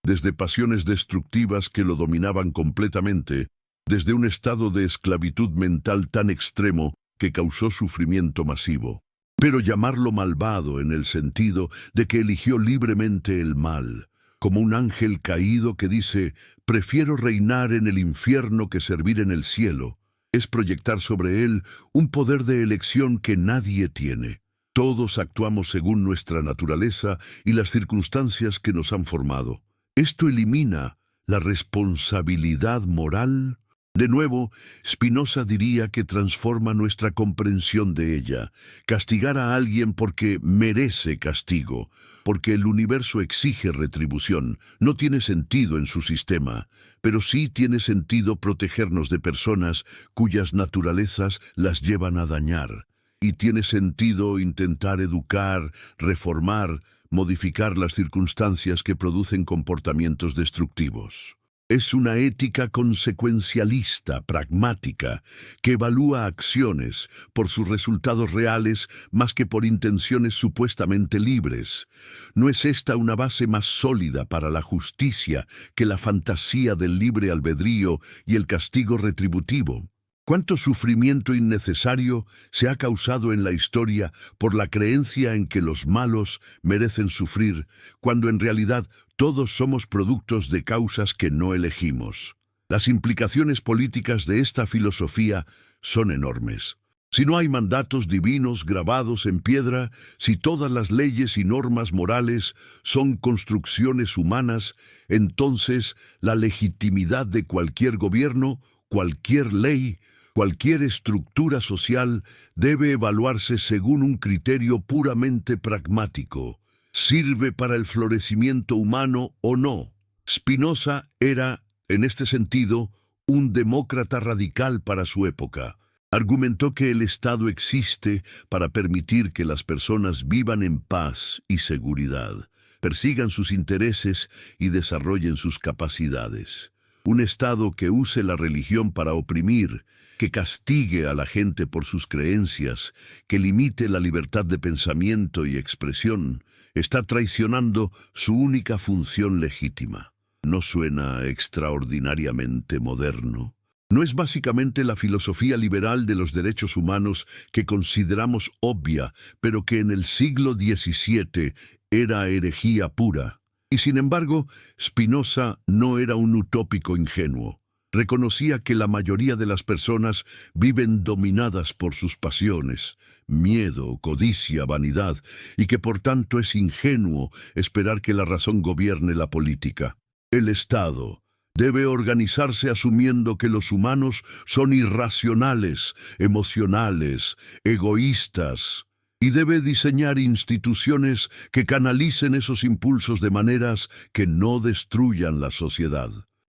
Speaker 1: desde pasiones destructivas que lo dominaban completamente, desde un estado de esclavitud mental tan extremo que causó sufrimiento masivo. Pero llamarlo malvado en el sentido de que eligió libremente el mal, como un ángel caído que dice, prefiero reinar en el infierno que servir en el cielo, es proyectar sobre él un poder de elección que nadie tiene. Todos actuamos según nuestra naturaleza y las circunstancias que nos han formado. Esto elimina la responsabilidad moral. De nuevo, Spinoza diría que transforma nuestra comprensión de ella. Castigar a alguien porque merece castigo, porque el universo exige retribución, no tiene sentido en su sistema, pero sí tiene sentido protegernos de personas cuyas naturalezas las llevan a dañar. Y tiene sentido intentar educar, reformar, modificar las circunstancias que producen comportamientos destructivos. Es una ética consecuencialista, pragmática, que evalúa acciones por sus resultados reales más que por intenciones supuestamente libres. ¿No es esta una base más sólida para la justicia que la fantasía del libre albedrío y el castigo retributivo? ¿Cuánto sufrimiento innecesario se ha causado en la historia por la creencia en que los malos merecen sufrir, cuando en realidad todos somos productos de causas que no elegimos? Las implicaciones políticas de esta filosofía son enormes. Si no hay mandatos divinos grabados en piedra, si todas las leyes y normas morales son construcciones humanas, entonces la legitimidad de cualquier gobierno, cualquier ley, cualquier estructura social debe evaluarse según un criterio puramente pragmático. ¿Sirve para el florecimiento humano o no? Spinoza era, en este sentido, un demócrata radical para su época. Argumentó que el Estado existe para permitir que las personas vivan en paz y seguridad, persigan sus intereses y desarrollen sus capacidades. Un Estado que use la religión para oprimir, que castigue a la gente por sus creencias, que limite la libertad de pensamiento y expresión, está traicionando su única función legítima. ¿No suena extraordinariamente moderno? ¿No es básicamente la filosofía liberal de los derechos humanos que consideramos obvia, pero que en el siglo XVII era herejía pura? Y sin embargo, Spinoza no era un utópico ingenuo. Reconocía que la mayoría de las personas viven dominadas por sus pasiones, miedo, codicia, vanidad, y que por tanto es ingenuo esperar que la razón gobierne la política. El Estado debe organizarse asumiendo que los humanos son irracionales, emocionales, egoístas, y debe diseñar instituciones que canalicen esos impulsos de maneras que no destruyan la sociedad.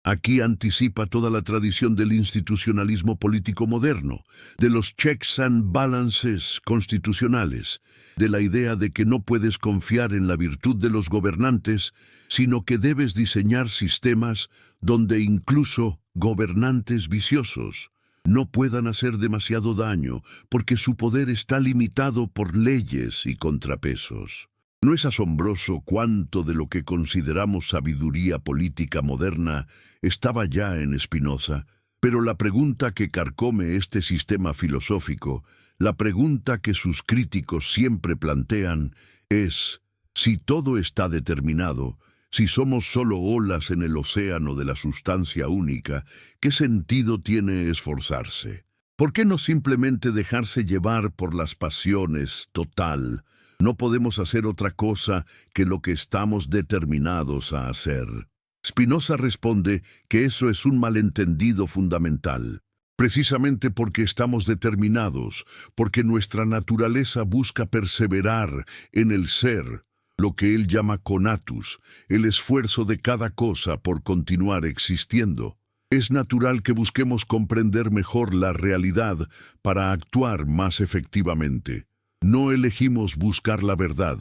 Speaker 1: Aquí anticipa toda la tradición del institucionalismo político moderno, de los checks and balances constitucionales, de la idea de que no puedes confiar en la virtud de los gobernantes, sino que debes diseñar sistemas donde incluso gobernantes viciosos no puedan hacer demasiado daño, porque su poder está limitado por leyes y contrapesos. ¿No es asombroso cuánto de lo que consideramos sabiduría política moderna estaba ya en Spinoza? Pero la pregunta que carcome este sistema filosófico, la pregunta que sus críticos siempre plantean, es: si todo está determinado, si somos solo olas en el océano de la sustancia única, ¿qué sentido tiene esforzarse? ¿Por qué no simplemente dejarse llevar por las pasiones total? No podemos hacer otra cosa que lo que estamos determinados a hacer. Spinoza responde que eso es un malentendido fundamental. Precisamente porque estamos determinados, porque nuestra naturaleza busca perseverar en el ser, lo que él llama conatus, el esfuerzo de cada cosa por continuar existiendo. Es natural que busquemos comprender mejor la realidad para actuar más efectivamente. No elegimos buscar la verdad.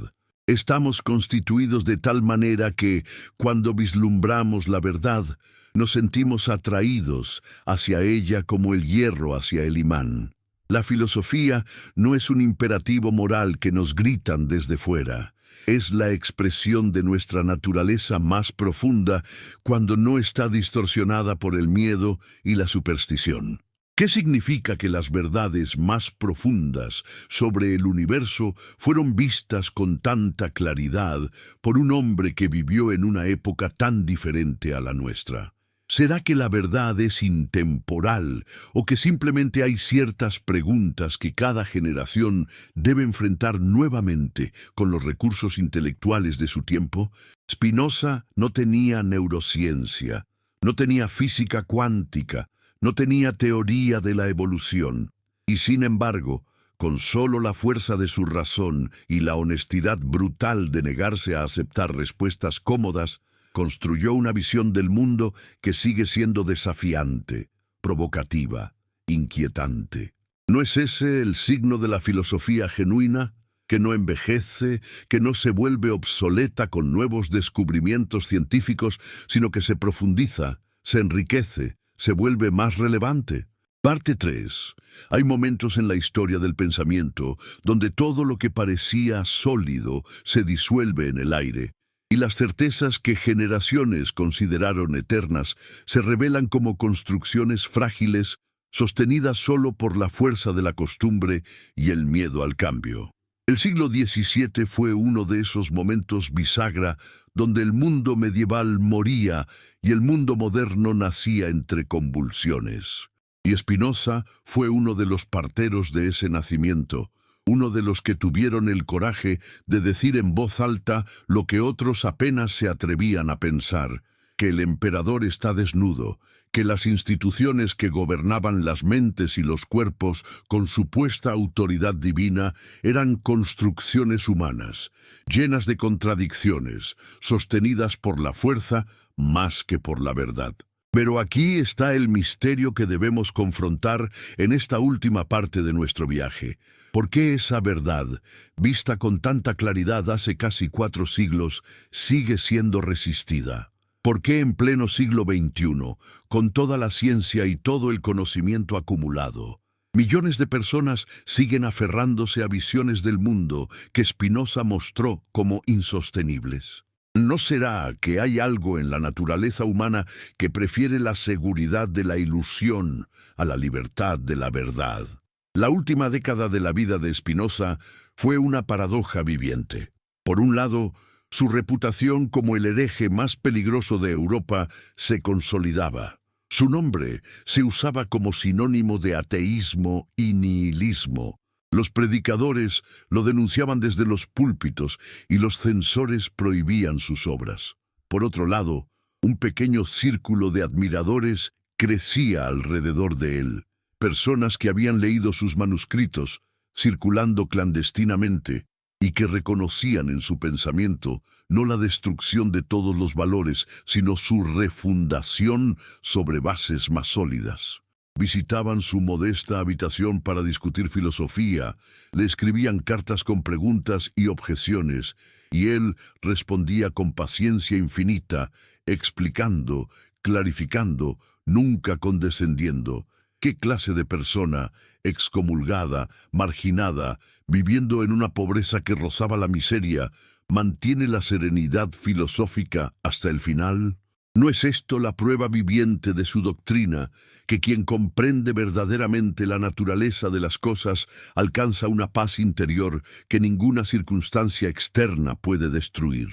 Speaker 1: Estamos constituidos de tal manera que, cuando vislumbramos la verdad, nos sentimos atraídos hacia ella como el hierro hacia el imán. La filosofía no es un imperativo moral que nos gritan desde fuera. Es la expresión de nuestra naturaleza más profunda cuando no está distorsionada por el miedo y la superstición. ¿Qué significa que las verdades más profundas sobre el universo fueron vistas con tanta claridad por un hombre que vivió en una época tan diferente a la nuestra? ¿Será que la verdad es intemporal o que simplemente hay ciertas preguntas que cada generación debe enfrentar nuevamente con los recursos intelectuales de su tiempo? Spinoza no tenía neurociencia, no tenía física cuántica, no tenía teoría de la evolución, y sin embargo, con solo la fuerza de su razón y la honestidad brutal de negarse a aceptar respuestas cómodas, construyó una visión del mundo que sigue siendo desafiante, provocativa, inquietante. ¿No es ese el signo de la filosofía genuina, que no envejece, que no se vuelve obsoleta con nuevos descubrimientos científicos, sino que se profundiza, se enriquece, se vuelve más relevante. Parte 3. Hay momentos en la historia del pensamiento donde todo lo que parecía sólido se disuelve en el aire, y las certezas que generaciones consideraron eternas se revelan como construcciones frágiles sostenidas solo por la fuerza de la costumbre y el miedo al cambio. El siglo XVII fue uno de esos momentos bisagra donde el mundo medieval moría y el mundo moderno nacía entre convulsiones. Y Spinoza fue uno de los parteros de ese nacimiento, uno de los que tuvieron el coraje de decir en voz alta lo que otros apenas se atrevían a pensar, que el emperador está desnudo, que las instituciones que gobernaban las mentes y los cuerpos con supuesta autoridad divina eran construcciones humanas, llenas de contradicciones, sostenidas por la fuerza más que por la verdad. Pero aquí está el misterio que debemos confrontar en esta última parte de nuestro viaje. ¿Por qué esa verdad, vista con tanta claridad hace casi 4 siglos, sigue siendo resistida? ¿Por qué en pleno siglo XXI, con toda la ciencia y todo el conocimiento acumulado, millones de personas siguen aferrándose a visiones del mundo que Spinoza mostró como insostenibles? ¿No será que hay algo en la naturaleza humana que prefiere la seguridad de la ilusión a la libertad de la verdad? La última década de la vida de Spinoza fue una paradoja viviente. Por un lado, su reputación como el hereje más peligroso de Europa se consolidaba. Su nombre se usaba como sinónimo de ateísmo y nihilismo. Los predicadores lo denunciaban desde los púlpitos y los censores prohibían sus obras. Por otro lado, un pequeño círculo de admiradores crecía alrededor de él, personas que habían leído sus manuscritos, circulando clandestinamente, y que reconocían en su pensamiento no la destrucción de todos los valores, sino su refundación sobre bases más sólidas. Visitaban su modesta habitación para discutir filosofía, le escribían cartas con preguntas y objeciones, y él respondía con paciencia infinita, explicando, clarificando, nunca condescendiendo. ¿Qué clase de persona, excomulgada, marginada, viviendo en una pobreza que rozaba la miseria, mantiene la serenidad filosófica hasta el final? ¿No es esto la prueba viviente de su doctrina, que quien comprende verdaderamente la naturaleza de las cosas alcanza una paz interior que ninguna circunstancia externa puede destruir?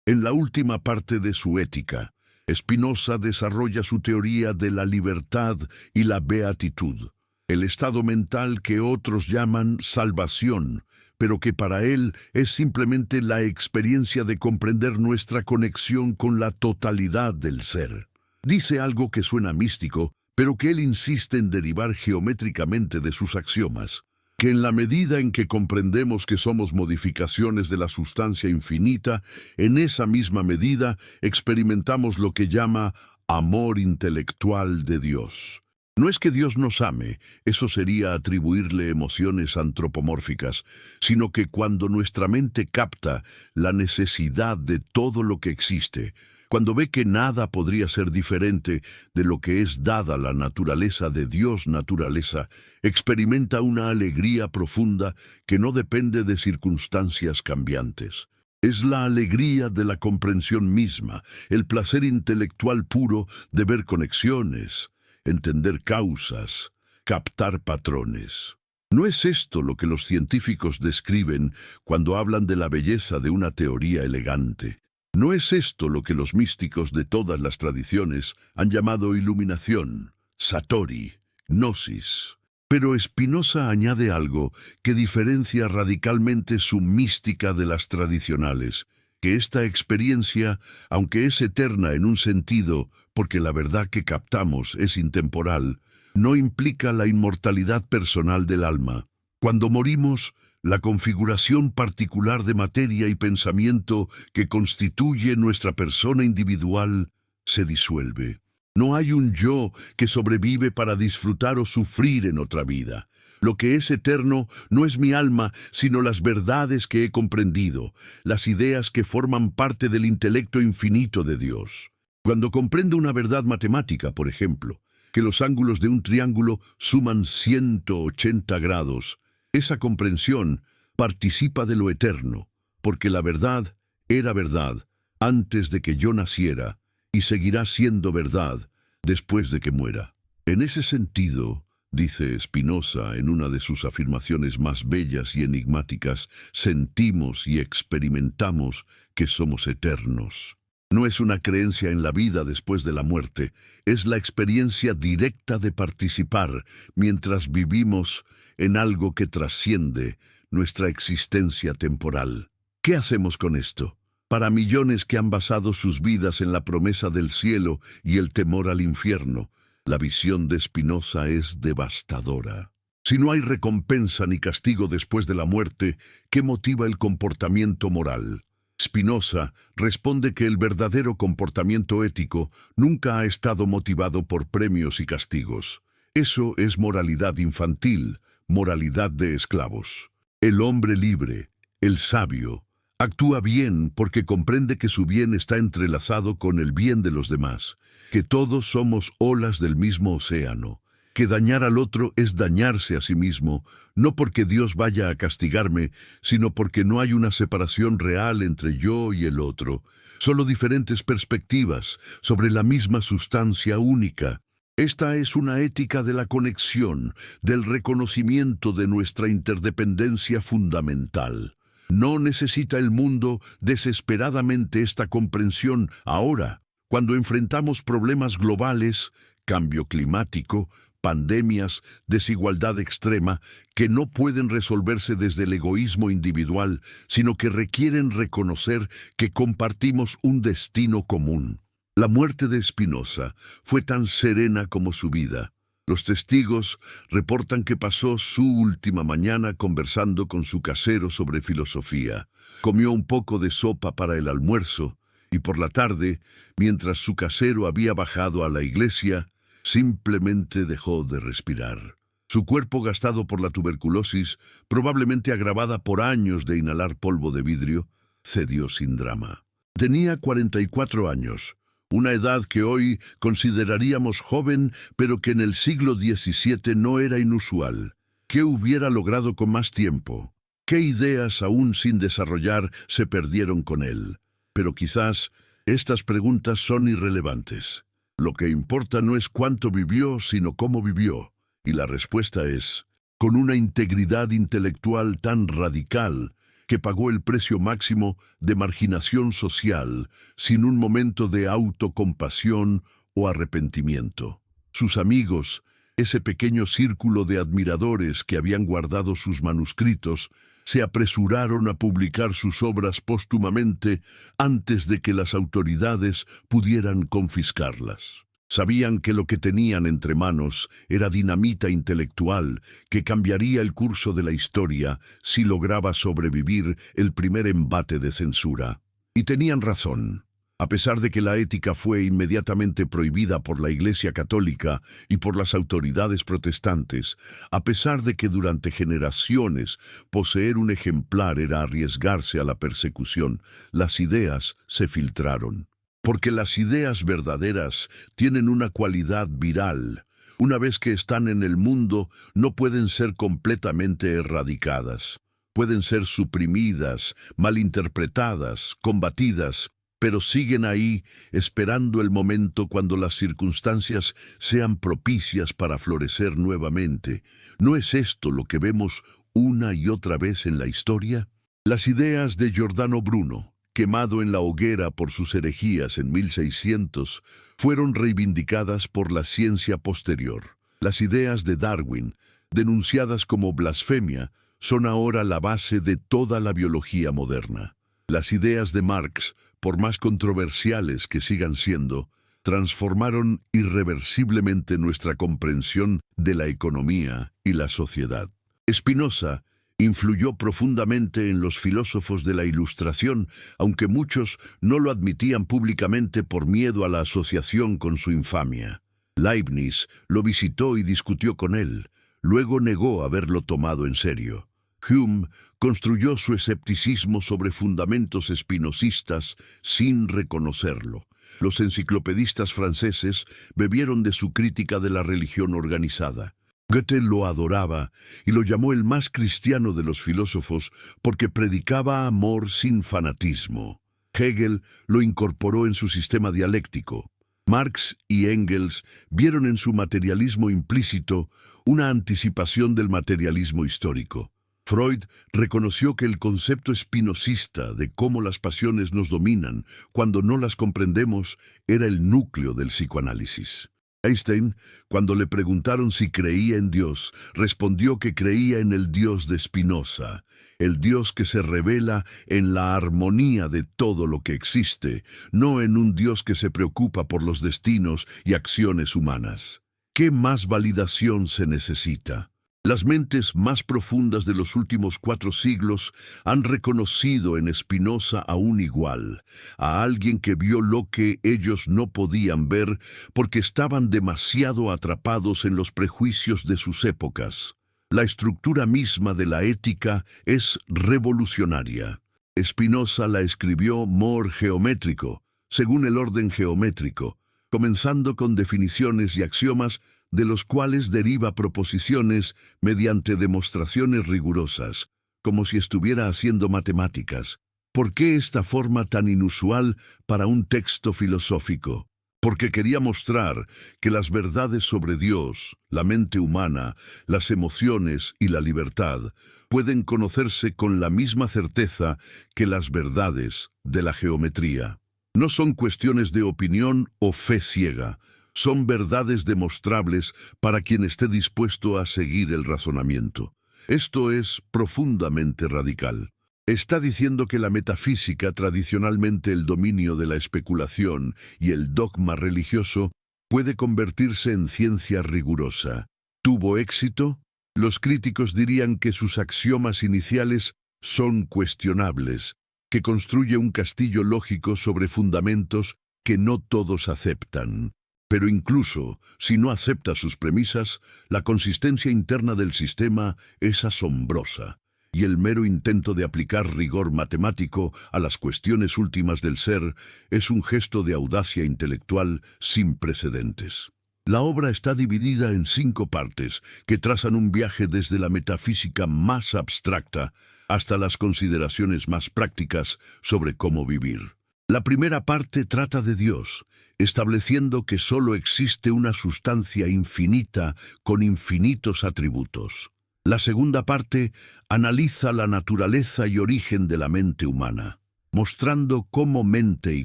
Speaker 1: En la última parte de su Ética, Spinoza desarrolla su teoría de la libertad y la beatitud, el estado mental que otros llaman salvación, pero que para él es simplemente la experiencia de comprender nuestra conexión con la totalidad del ser. Dice algo que suena místico, pero que él insiste en derivar geométricamente de sus axiomas, que en la medida en que comprendemos que somos modificaciones de la sustancia infinita, en esa misma medida experimentamos lo que llama amor intelectual de Dios. No es que Dios nos ame, eso sería atribuirle emociones antropomórficas, sino que cuando nuestra mente capta la necesidad de todo lo que existe, cuando ve que nada podría ser diferente de lo que es dada la naturaleza de Dios naturaleza, experimenta una alegría profunda que no depende de circunstancias cambiantes. Es la alegría de la comprensión misma, el placer intelectual puro de ver conexiones, entender causas, captar patrones. ¿No es esto lo que los científicos describen cuando hablan de la belleza de una teoría elegante? ¿No es esto lo que los místicos de todas las tradiciones han llamado iluminación, satori, gnosis? Pero Spinoza añade algo que diferencia radicalmente su mística de las tradicionales, que esta experiencia, aunque es eterna en un sentido, porque la verdad que captamos es intemporal, no implica la inmortalidad personal del alma. Cuando morimos, la configuración particular de materia y pensamiento que constituye nuestra persona individual se disuelve. No hay un yo que sobrevive para disfrutar o sufrir en otra vida. Lo que es eterno no es mi alma, sino las verdades que he comprendido, las ideas que forman parte del intelecto infinito de Dios. Cuando comprende una verdad matemática, por ejemplo, que los ángulos de un triángulo suman 180 grados, esa comprensión participa de lo eterno, porque la verdad era verdad antes de que yo naciera y seguirá siendo verdad después de que muera. En ese sentido, dice Spinoza en una de sus afirmaciones más bellas y enigmáticas, sentimos y experimentamos que somos eternos. No es una creencia en la vida después de la muerte, es la experiencia directa de participar mientras vivimos en algo que trasciende nuestra existencia temporal. ¿Qué hacemos con esto? Para millones que han basado sus vidas en la promesa del cielo y el temor al infierno, la visión de Spinoza es devastadora. Si no hay recompensa ni castigo después de la muerte, ¿qué motiva el comportamiento moral? Spinoza responde que el verdadero comportamiento ético nunca ha estado motivado por premios y castigos. Eso es moralidad infantil, moralidad de esclavos. El hombre libre, el sabio, actúa bien porque comprende que su bien está entrelazado con el bien de los demás, que todos somos olas del mismo océano, que dañar al otro es dañarse a sí mismo, no porque Dios vaya a castigarme, sino porque no hay una separación real entre yo y el otro, solo diferentes perspectivas sobre la misma sustancia única. Esta es una ética de la conexión, del reconocimiento de nuestra interdependencia fundamental. No necesita el mundo desesperadamente esta comprensión ahora, cuando enfrentamos problemas globales, cambio climático, pandemias, desigualdad extrema, que no pueden resolverse desde el egoísmo individual, sino que requieren reconocer que compartimos un destino común. La muerte de Spinoza fue tan serena como su vida. Los testigos reportan que pasó su última mañana conversando con su casero sobre filosofía. Comió un poco de sopa para el almuerzo y por la tarde, mientras su casero había bajado a la iglesia, simplemente dejó de respirar. Su cuerpo, gastado por la tuberculosis, probablemente agravada por años de inhalar polvo de vidrio, cedió sin drama. Tenía 44 años, una edad que hoy consideraríamos joven, pero que en el siglo XVII no era inusual. ¿Qué hubiera logrado con más tiempo? ¿Qué ideas aún sin desarrollar se perdieron con él? Pero quizás estas preguntas son irrelevantes. Lo que importa no es cuánto vivió, sino cómo vivió. Y la respuesta es, con una integridad intelectual tan radical que pagó el precio máximo de marginación social sin un momento de autocompasión o arrepentimiento. Sus amigos, ese pequeño círculo de admiradores que habían guardado sus manuscritos, se apresuraron a publicar sus obras póstumamente antes de que las autoridades pudieran confiscarlas. Sabían que lo que tenían entre manos era dinamita intelectual que cambiaría el curso de la historia si lograba sobrevivir el primer embate de censura. Y tenían razón. A pesar de que la ética fue inmediatamente prohibida por la Iglesia Católica y por las autoridades protestantes, a pesar de que durante generaciones poseer un ejemplar era arriesgarse a la persecución, las ideas se filtraron. Porque las ideas verdaderas tienen una cualidad viral. Una vez que están en el mundo, no pueden ser completamente erradicadas. Pueden ser suprimidas, malinterpretadas, combatidas, pero siguen ahí esperando el momento cuando las circunstancias sean propicias para florecer nuevamente. ¿No es esto lo que vemos una y otra vez en la historia? Las ideas de Giordano Bruno, quemado en la hoguera por sus herejías en 1600, fueron reivindicadas por la ciencia posterior. Las ideas de Darwin, denunciadas como blasfemia, son ahora la base de toda la biología moderna. Las ideas de Marx, por más controversiales que sigan siendo, transformaron irreversiblemente nuestra comprensión de la economía y la sociedad. Spinoza influyó profundamente en los filósofos de la Ilustración, aunque muchos no lo admitían públicamente por miedo a la asociación con su infamia. Leibniz lo visitó y discutió con él, luego negó haberlo tomado en serio. Hume construyó su escepticismo sobre fundamentos espinosistas sin reconocerlo. Los enciclopedistas franceses bebieron de su crítica de la religión organizada. Goethe lo adoraba y lo llamó el más cristiano de los filósofos porque predicaba amor sin fanatismo. Hegel lo incorporó en su sistema dialéctico. Marx y Engels vieron en su materialismo implícito una anticipación del materialismo histórico. Freud reconoció que el concepto espinosista de cómo las pasiones nos dominan cuando no las comprendemos era el núcleo del psicoanálisis. Einstein, cuando le preguntaron si creía en Dios, respondió que creía en el Dios de Spinoza, el Dios que se revela en la armonía de todo lo que existe, no en un Dios que se preocupa por los destinos y acciones humanas. ¿Qué más validación se necesita? Las mentes más profundas de los últimos 4 siglos han reconocido en Spinoza a un igual, a alguien que vio lo que ellos no podían ver porque estaban demasiado atrapados en los prejuicios de sus épocas. La estructura misma de la ética es revolucionaria. Spinoza la escribió more geométrico, según el orden geométrico, comenzando con definiciones y axiomas de los cuales deriva proposiciones mediante demostraciones rigurosas, como si estuviera haciendo matemáticas. ¿Por qué esta forma tan inusual para un texto filosófico? Porque quería mostrar que las verdades sobre Dios, la mente humana, las emociones y la libertad pueden conocerse con la misma certeza que las verdades de la geometría. No son cuestiones de opinión o fe ciega, son verdades demostrables para quien esté dispuesto a seguir el razonamiento. Esto es profundamente radical. Está diciendo que la metafísica, tradicionalmente el dominio de la especulación y el dogma religioso, puede convertirse en ciencia rigurosa. ¿Tuvo éxito? Los críticos dirían que sus axiomas iniciales son cuestionables, que construye un castillo lógico sobre fundamentos que no todos aceptan. Pero incluso si no acepta sus premisas, la consistencia interna del sistema es asombrosa, y el mero intento de aplicar rigor matemático a las cuestiones últimas del ser es un gesto de audacia intelectual sin precedentes. La obra está dividida en 5 partes que trazan un viaje desde la metafísica más abstracta hasta las consideraciones más prácticas sobre cómo vivir. La primera parte trata de Dios, estableciendo que solo existe una sustancia infinita con infinitos atributos. La segunda parte analiza la naturaleza y origen de la mente humana, mostrando cómo mente y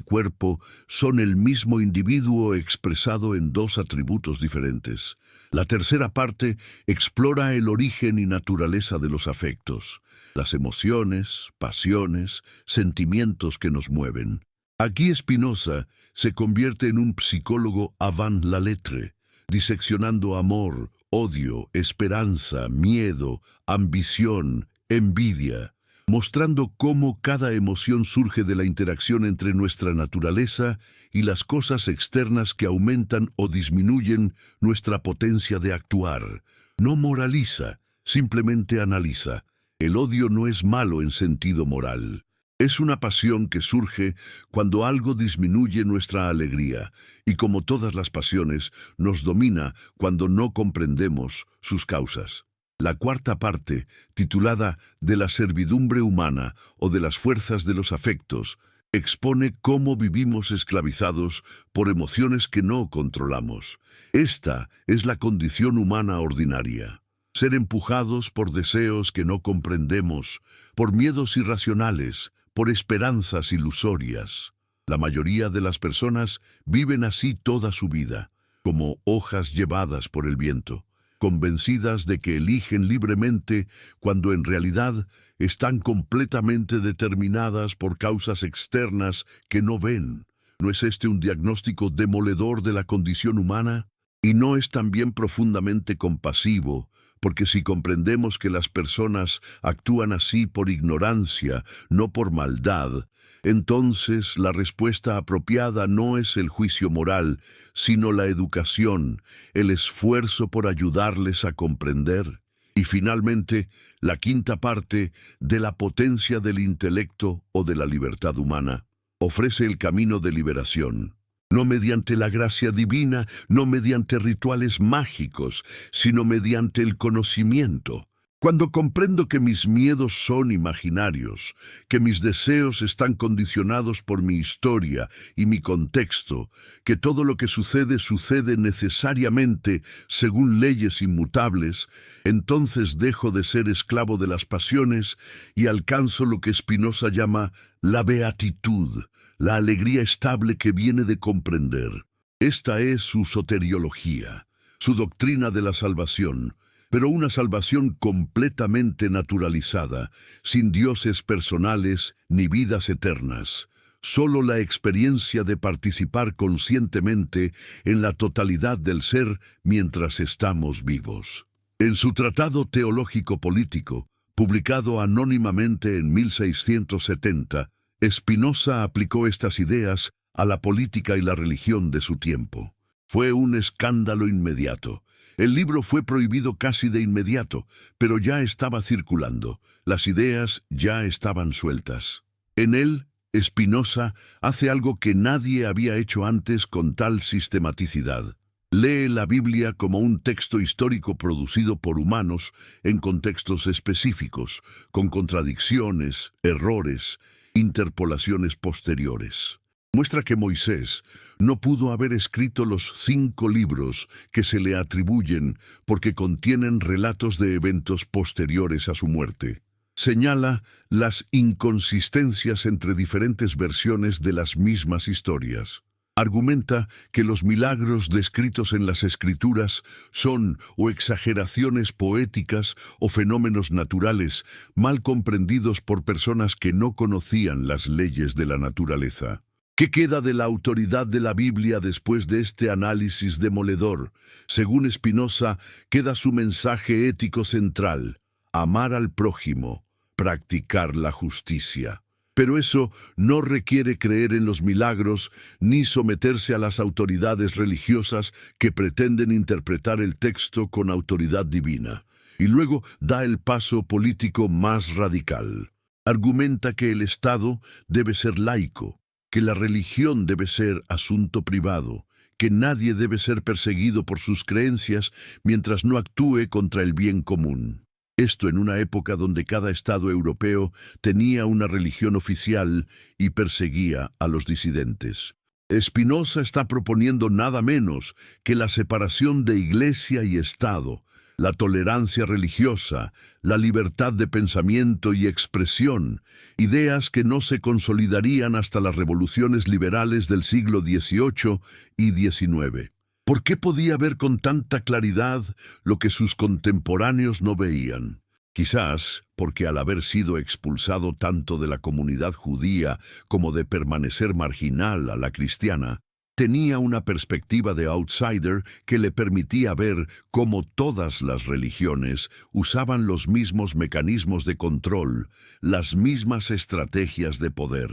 Speaker 1: cuerpo son el mismo individuo expresado en 2 atributos diferentes. La tercera parte explora el origen y naturaleza de los afectos, las emociones, pasiones, sentimientos que nos mueven. Aquí Spinoza se convierte en un psicólogo avant la lettre, diseccionando amor, odio, esperanza, miedo, ambición, envidia, mostrando cómo cada emoción surge de la interacción entre nuestra naturaleza y las cosas externas que aumentan o disminuyen nuestra potencia de actuar. No moraliza, simplemente analiza. El odio no es malo en sentido moral. Es una pasión que surge cuando algo disminuye nuestra alegría, y como todas las pasiones, nos domina cuando no comprendemos sus causas. La cuarta parte, titulada De la servidumbre humana o de las fuerzas de los afectos, expone cómo vivimos esclavizados por emociones que no controlamos. Esta es la condición humana ordinaria. Ser empujados por deseos que no comprendemos, por miedos irracionales, por esperanzas ilusorias. La mayoría de las personas viven así toda su vida, como hojas llevadas por el viento, convencidas de que eligen libremente cuando en realidad están completamente determinadas por causas externas que no ven. ¿No es este un diagnóstico demoledor de la condición humana? Y no es también profundamente compasivo, porque si comprendemos que las personas actúan así por ignorancia, no por maldad, entonces la respuesta apropiada no es el juicio moral, sino la educación, el esfuerzo por ayudarles a comprender. Y finalmente, la quinta parte de la potencia del intelecto o de la libertad humana ofrece el camino de liberación. no mediante la gracia divina, no mediante rituales mágicos, sino mediante el conocimiento. Cuando comprendo que mis miedos son imaginarios, que mis deseos están condicionados por mi historia y mi contexto, que todo lo que sucede sucede necesariamente según leyes inmutables, entonces dejo de ser esclavo de las pasiones y alcanzo lo que Spinoza llama la beatitud, la alegría estable que viene de comprender. Esta es su soteriología, su doctrina de la salvación, pero una salvación completamente naturalizada, sin dioses personales ni vidas eternas, solo la experiencia de participar conscientemente en la totalidad del ser mientras estamos vivos. En su Tratado Teológico Político, publicado anónimamente en 1670, Spinoza aplicó estas ideas a la política y la religión de su tiempo. Fue un escándalo inmediato. El libro fue prohibido casi de inmediato, pero ya estaba circulando. Las ideas ya estaban sueltas. En él, Spinoza hace algo que nadie había hecho antes con tal sistematicidad. Lee la Biblia como un texto histórico producido por humanos en contextos específicos, con contradicciones, errores, interpolaciones posteriores. Muestra que Moisés no pudo haber escrito los 5 libros que se le atribuyen porque contienen relatos de eventos posteriores a su muerte. Señala las inconsistencias entre diferentes versiones de las mismas historias. Argumenta que los milagros descritos en las Escrituras son o exageraciones poéticas o fenómenos naturales mal comprendidos por personas que no conocían las leyes de la naturaleza. ¿Qué queda de la autoridad de la Biblia después de este análisis demoledor? Según Spinoza, queda su mensaje ético central: amar al prójimo, practicar la justicia. Pero eso no requiere creer en los milagros ni someterse a las autoridades religiosas que pretenden interpretar el texto con autoridad divina. Y luego da el paso político más radical. Argumenta que el Estado debe ser laico, que la religión debe ser asunto privado, que nadie debe ser perseguido por sus creencias mientras no actúe contra el bien común. Esto en una época donde cada estado europeo tenía una religión oficial y perseguía a los disidentes. Spinoza está proponiendo nada menos que la separación de Iglesia y Estado, la tolerancia religiosa, la libertad de pensamiento y expresión, ideas que no se consolidarían hasta las revoluciones liberales del siglo XVIII y XIX. ¿Por qué podía ver con tanta claridad lo que sus contemporáneos no veían? Quizás porque al haber sido expulsado tanto de la comunidad judía como de permanecer marginal a la cristiana, tenía una perspectiva de outsider que le permitía ver cómo todas las religiones usaban los mismos mecanismos de control, las mismas estrategias de poder.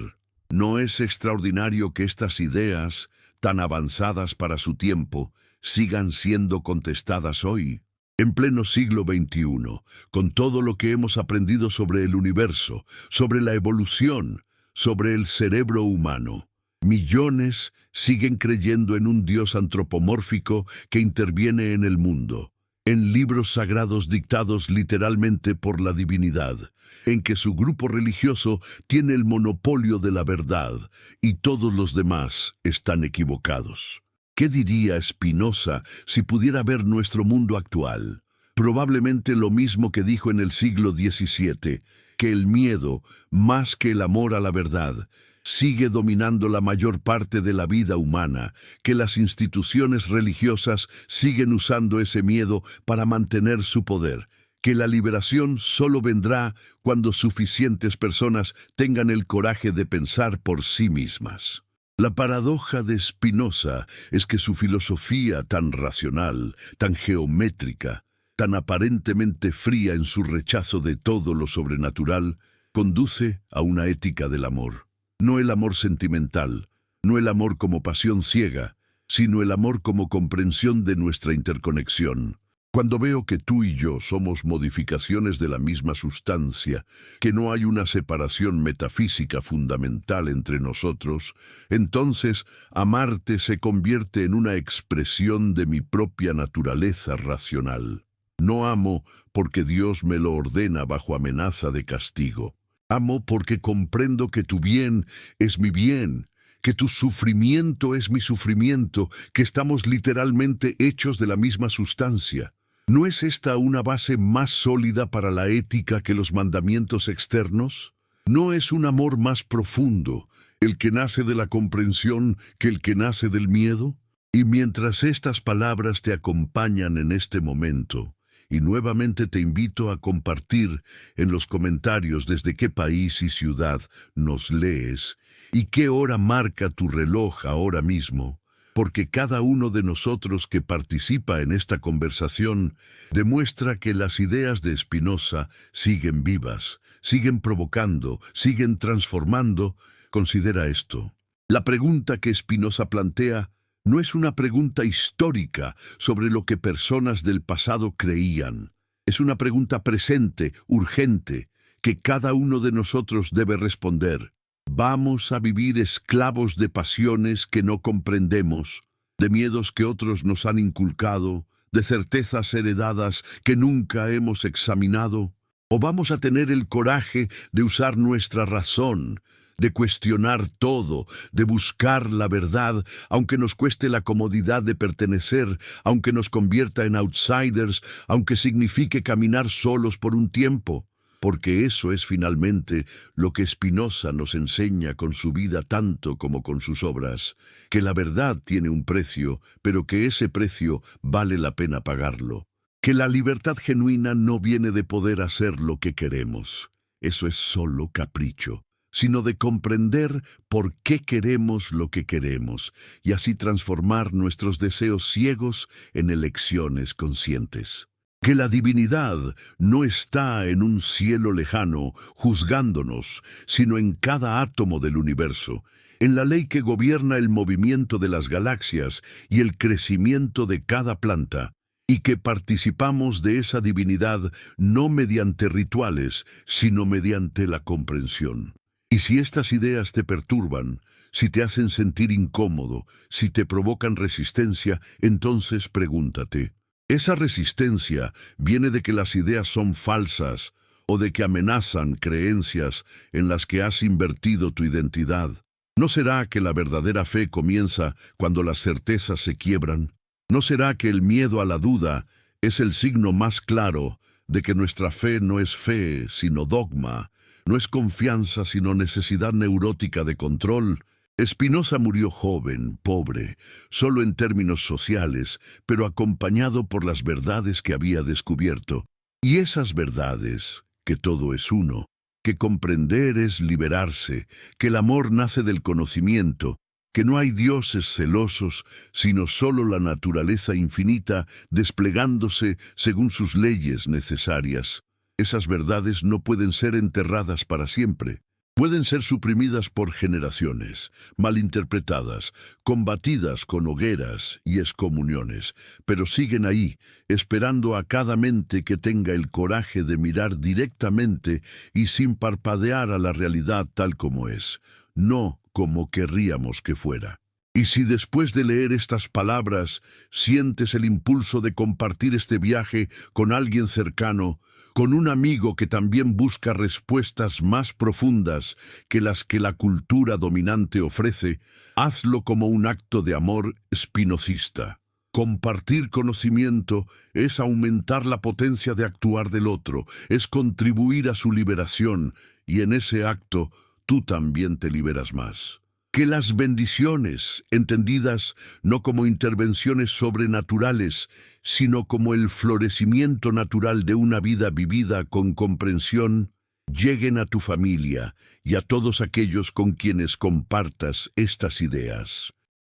Speaker 1: No es extraordinario que estas ideas, tan avanzadas para su tiempo, sigan siendo contestadas hoy. En pleno siglo XXI, con todo lo que hemos aprendido sobre el universo, sobre la evolución, sobre el cerebro humano, millones siguen creyendo en un Dios antropomórfico que interviene en el mundo, en libros sagrados dictados literalmente por la divinidad, en que su grupo religioso tiene el monopolio de la verdad y todos los demás están equivocados. ¿Qué diría Spinoza si pudiera ver nuestro mundo actual? Probablemente lo mismo que dijo en el siglo XVII, que el miedo, más que el amor a la verdad, sigue dominando la mayor parte de la vida humana, que las instituciones religiosas siguen usando ese miedo para mantener su poder, que la liberación solo vendrá cuando suficientes personas tengan el coraje de pensar por sí mismas. La paradoja de Spinoza es que su filosofía tan racional, tan geométrica, tan aparentemente fría en su rechazo de todo lo sobrenatural, conduce a una ética del amor. No el amor sentimental, no el amor como pasión ciega, sino el amor como comprensión de nuestra interconexión. Cuando veo que tú y yo somos modificaciones de la misma sustancia, que no hay una separación metafísica fundamental entre nosotros, entonces amarte se convierte en una expresión de mi propia naturaleza racional. No amo porque Dios me lo ordena bajo amenaza de castigo. Amo porque comprendo que tu bien es mi bien, que tu sufrimiento es mi sufrimiento, que estamos literalmente hechos de la misma sustancia. ¿No es esta una base más sólida para la ética que los mandamientos externos? ¿No es un amor más profundo, el que nace de la comprensión, que el que nace del miedo? Y mientras estas palabras te acompañan en este momento, y nuevamente te invito a compartir en los comentarios desde qué país y ciudad nos lees, y qué hora marca tu reloj ahora mismo, porque cada uno de nosotros que participa en esta conversación demuestra que las ideas de Spinoza siguen vivas, siguen provocando, siguen transformando. Considera esto. La pregunta que Spinoza plantea no es una pregunta histórica sobre lo que personas del pasado creían. Es una pregunta presente, urgente, que cada uno de nosotros debe responder. ¿Vamos a vivir esclavos de pasiones que no comprendemos, de miedos que otros nos han inculcado, de certezas heredadas que nunca hemos examinado? ¿O vamos a tener el coraje de usar nuestra razón, de cuestionar todo, de buscar la verdad, aunque nos cueste la comodidad de pertenecer, aunque nos convierta en outsiders, aunque signifique caminar solos por un tiempo? Porque eso es finalmente lo que Spinoza nos enseña con su vida tanto como con sus obras, que la verdad tiene un precio, pero que ese precio vale la pena pagarlo. Que la libertad genuina no viene de poder hacer lo que queremos, eso es solo capricho, sino de comprender por qué queremos lo que queremos, y así transformar nuestros deseos ciegos en elecciones conscientes. Que la divinidad no está en un cielo lejano juzgándonos, sino en cada átomo del universo, en la ley que gobierna el movimiento de las galaxias y el crecimiento de cada planta, y que participamos de esa divinidad no mediante rituales, sino mediante la comprensión. Y si estas ideas te perturban, si te hacen sentir incómodo, si te provocan resistencia, entonces pregúntate, ¿esa resistencia viene de que las ideas son falsas o de que amenazan creencias en las que has invertido tu identidad? ¿No será que la verdadera fe comienza cuando las certezas se quiebran? ¿No será que el miedo a la duda es el signo más claro de que nuestra fe no es fe, sino dogma, no es confianza, sino necesidad neurótica de control? Spinoza murió joven, pobre, solo en términos sociales, pero acompañado por las verdades que había descubierto. Y esas verdades, que todo es uno, que comprender es liberarse, que el amor nace del conocimiento, que no hay dioses celosos, sino solo la naturaleza infinita desplegándose según sus leyes necesarias. Esas verdades no pueden ser enterradas para siempre. Pueden ser suprimidas por generaciones, malinterpretadas, combatidas con hogueras y excomuniones, pero siguen ahí, esperando a cada mente que tenga el coraje de mirar directamente y sin parpadear a la realidad tal como es, no como querríamos que fuera. Y si después de leer estas palabras sientes el impulso de compartir este viaje con alguien cercano, con un amigo que también busca respuestas más profundas que las que la cultura dominante ofrece, hazlo como un acto de amor spinocista. Compartir conocimiento es aumentar la potencia de actuar del otro, es contribuir a su liberación, y en ese acto tú también te liberas más. Que las bendiciones, entendidas no como intervenciones sobrenaturales, sino como el florecimiento natural de una vida vivida con comprensión, lleguen a tu familia y a todos aquellos con quienes compartas estas ideas.